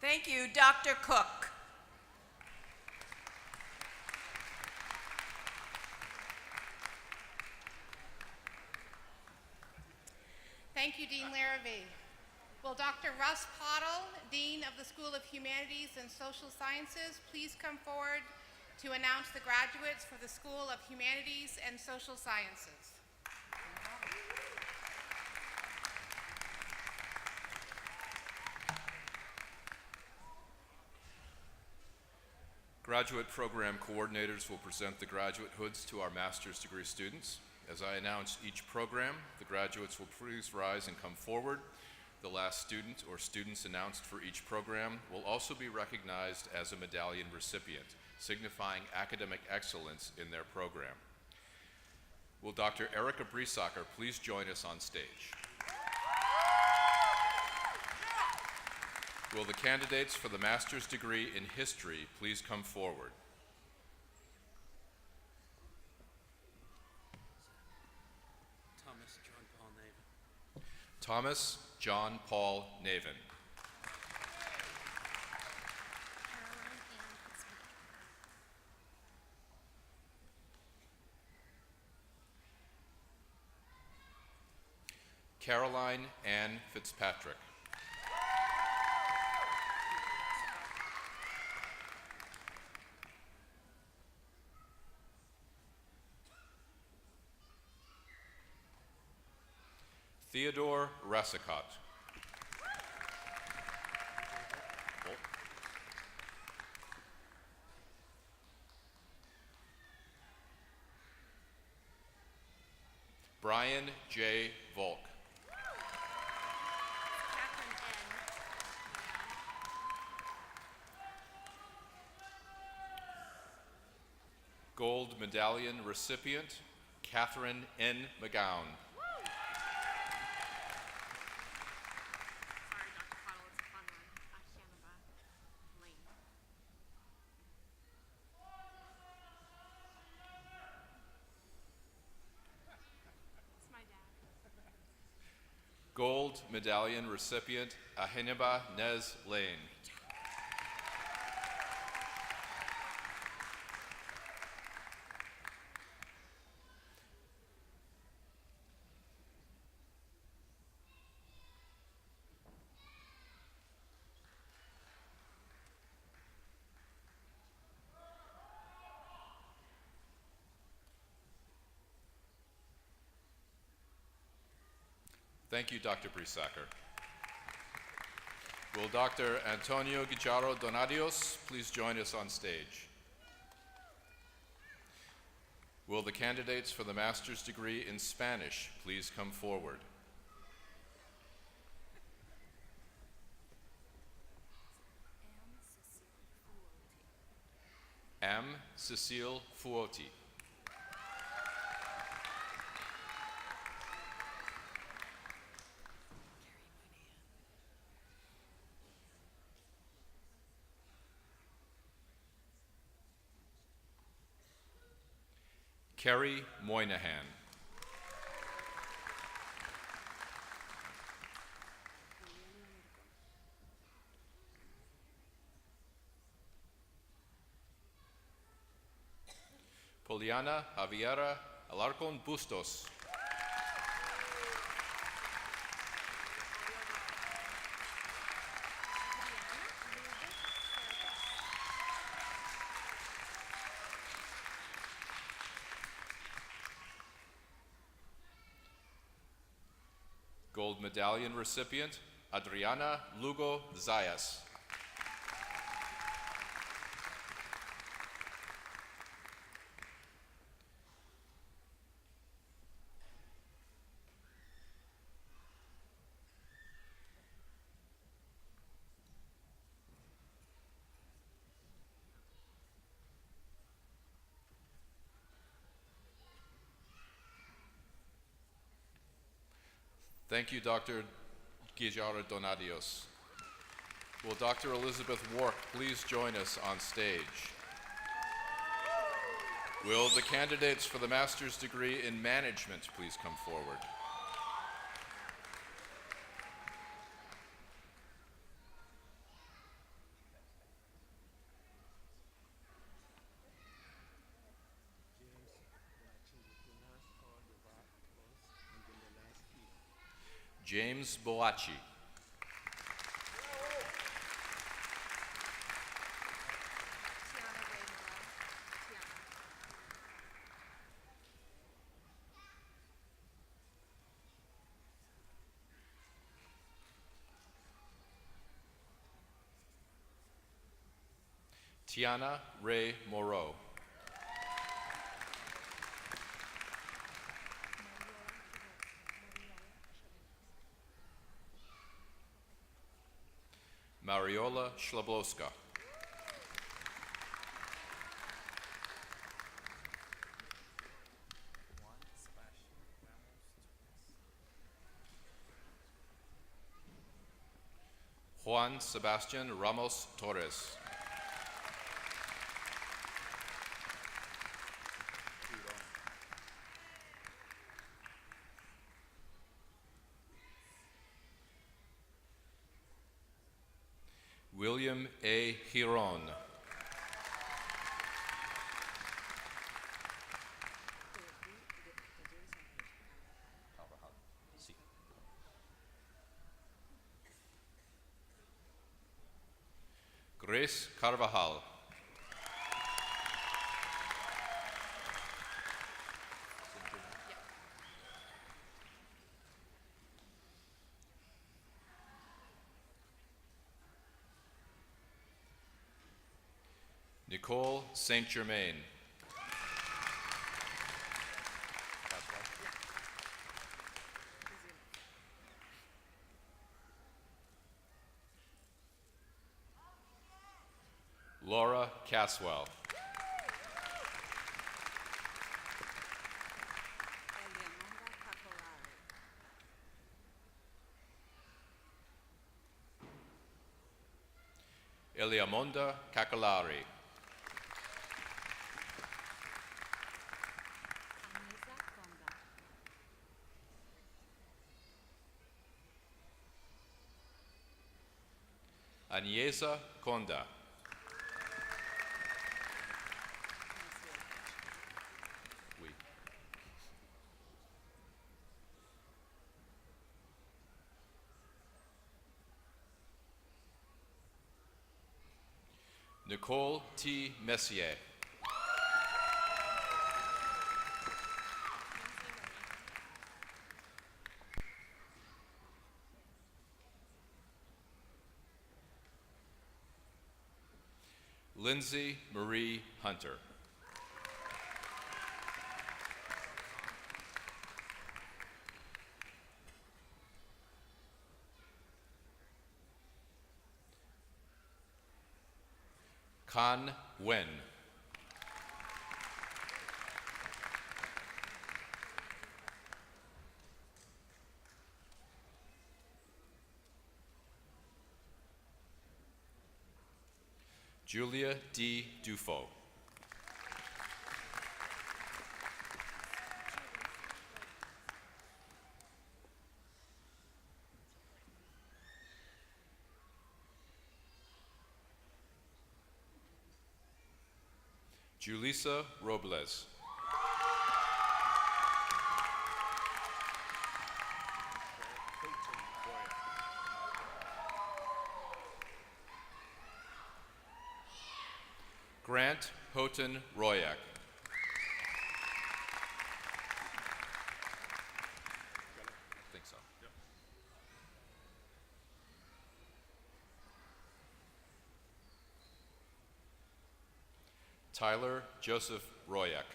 Thank you, Dr. Cook. Thank you, Dean Larrabee. Will Dr. Russ Pottle, Dean of the School of Humanities and Social Sciences, please come forward to announce the graduates for the School of Humanities and Social Sciences? Graduate program coordinators will present the graduate hoods to our master's degree students. As I announce each program, the graduates will please rise and come forward. The last student or students announced for each program will also be recognized as a medallion recipient, signifying academic excellence in their program. Will Dr. Erica Brissette please join us on stage? Will the candidates for the master's degree in history please come forward? Thomas John Paul Navin. Caroline Ann Fitzpatrick. Theodore Rassicott. Brian J. Volk. Gold medallion recipient, Catherine N. McGowan. Gold medallion recipient, Ahineba Nez Lane. Thank you, Dr. Brissette. Will Dr. Antonio Guijarro Donadios please join us on stage? Will the candidates for the master's degree in Spanish please come forward? M. Cecile Fuoti. Kerry Moynihan. Poliana Javiera Alarcon Bustos. Gold medallion recipient Adriana Lugo Zayas. Thank you, Dr. Guijarro Donadios. Will Dr. Elizabeth Wark please join us on stage? Will the candidates for the master's degree in management please come forward? James Boachi. Tiana Ray Moreau. Mariola Schlabowska. Juan Sebastian Ramos Torres. William A. Giron. Grace Carvajal. Nicole Saint Germain. Laura Caswell. Eliamonda Kakalari. Agnesa Conda. Nicole T. Messier. Lindsay Marie Hunter. Kan Wen. Julia D. Dufo. Julissa Robles. Grant Houghton Royak. I think so. Yep. Tyler Joseph Royak.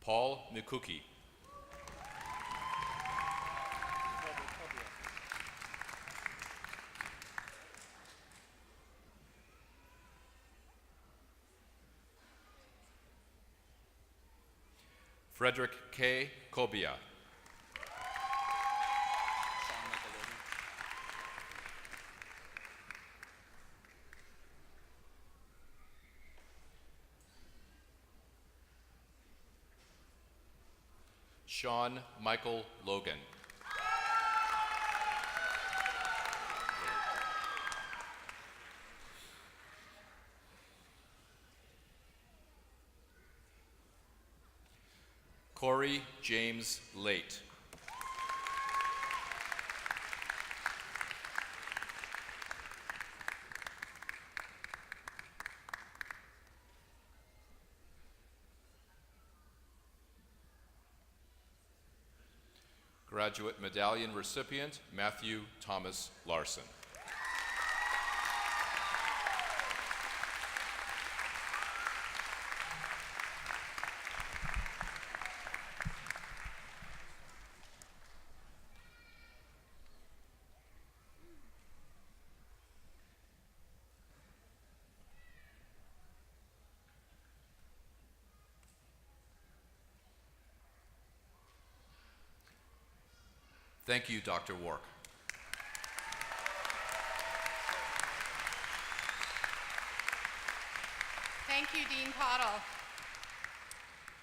Paul Mikuki. Frederick K. Kobia. Sean Michael Logan. Corey James Late. Graduate Medallion recipient, Matthew Thomas Larson. Thank you, Dr. Wark. Thank you, Dean Pottle.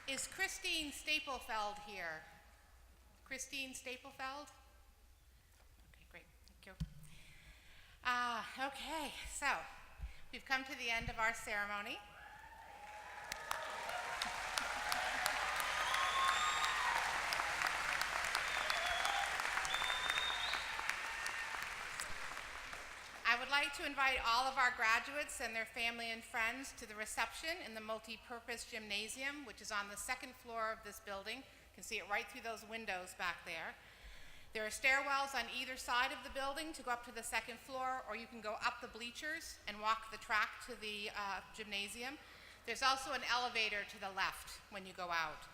Is Christine Staplefeld here? Christine Staplefeld? Okay, great, thank you. Okay, so we've come to the end of our ceremony. I would like to invite all of our graduates and their family and friends to the reception in the multi-purpose gymnasium, which is on the second floor of this building. You can see it right through those windows back there. There are stairwells on either side of the building to go up to the second floor, or you can go up the bleachers and walk the track to the gymnasium. There's also an elevator to the left when you go out.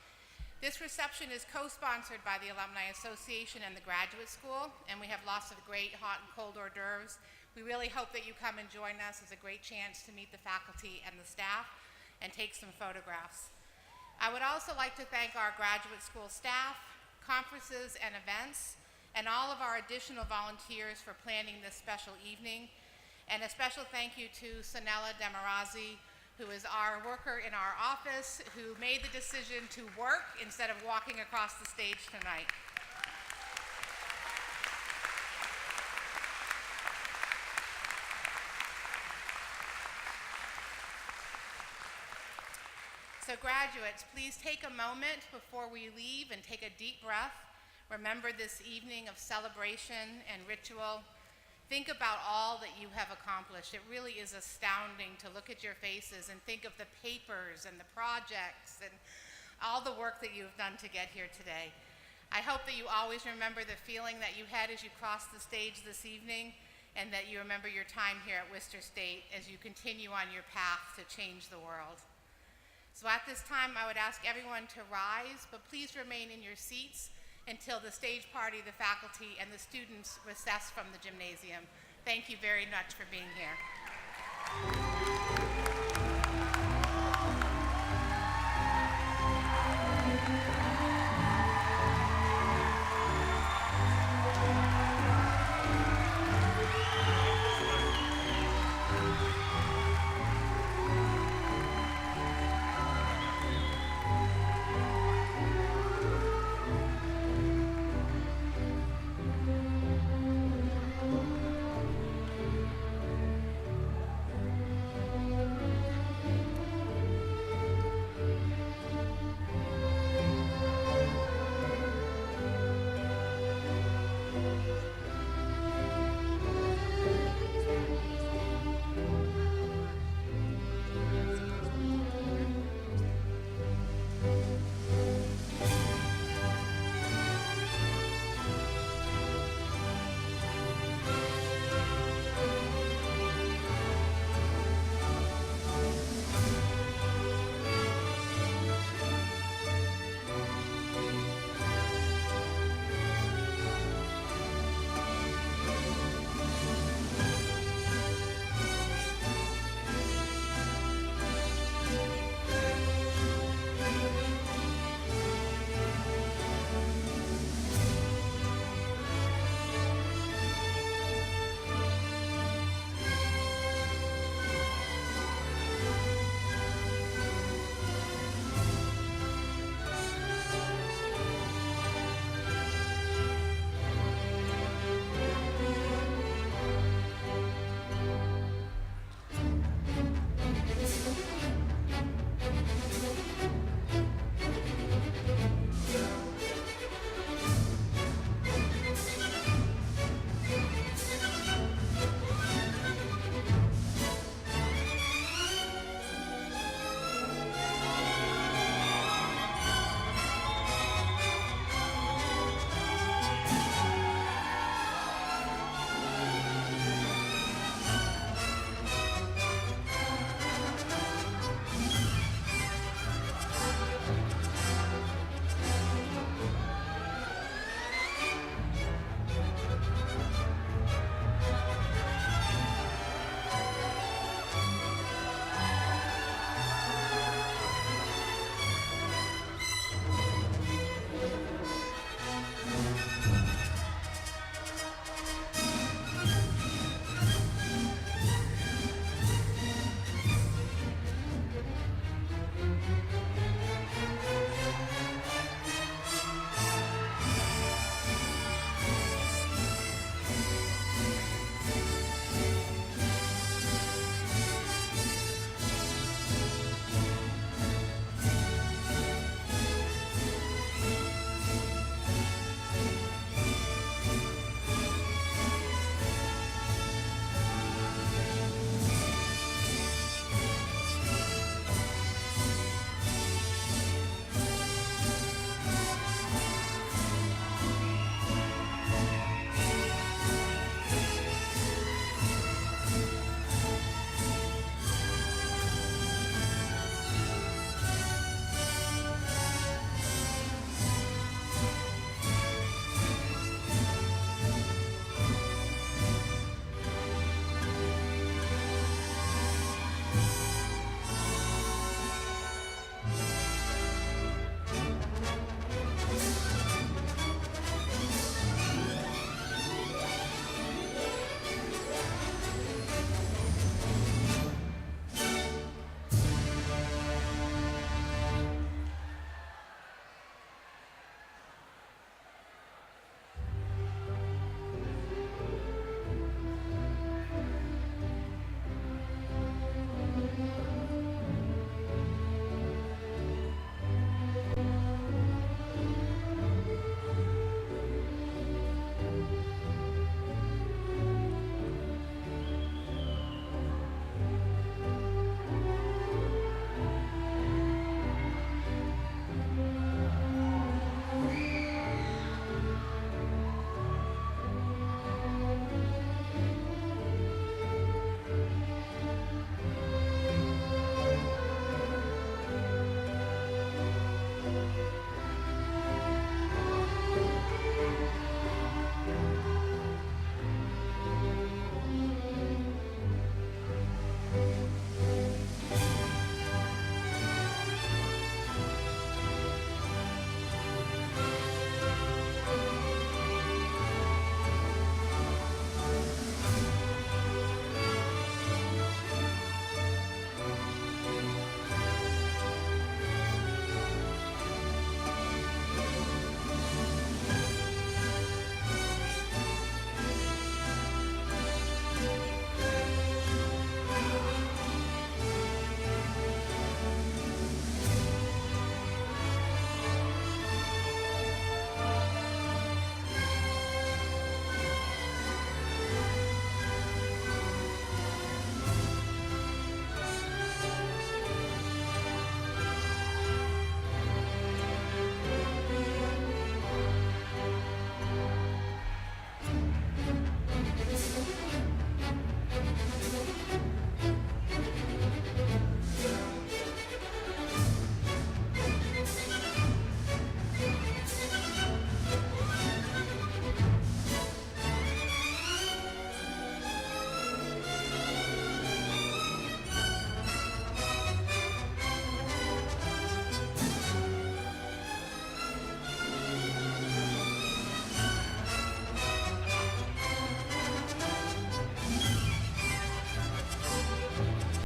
This reception is co-sponsored by the Alumni Association and the Graduate School, and we have lots of great hot and cold hors d'oeuvres. We really hope that you come and join us. It's a great chance to meet the faculty and the staff and take some photographs. I would also like to thank our graduate school staff, conferences and events, and all of our additional volunteers for planning this special evening. And a special thank you to Sanella Demarazzi, who is our worker in our office, who made the decision to work instead of walking across the stage tonight. So graduates, please take a moment before we leave and take a deep breath. Remember this evening of celebration and ritual. Think about all that you have accomplished. It really is astounding to look at your faces and think of the papers and the projects and all the work that you've done to get here today. I hope that you always remember the feeling that you had as you crossed the stage this evening, and that you remember your time here at Worcester State as you continue on your path to change the world. So at this time, I would ask everyone to rise, but please remain in your seats until the stage party, the faculty, and the students recess from the gymnasium. Thank you very much for being here.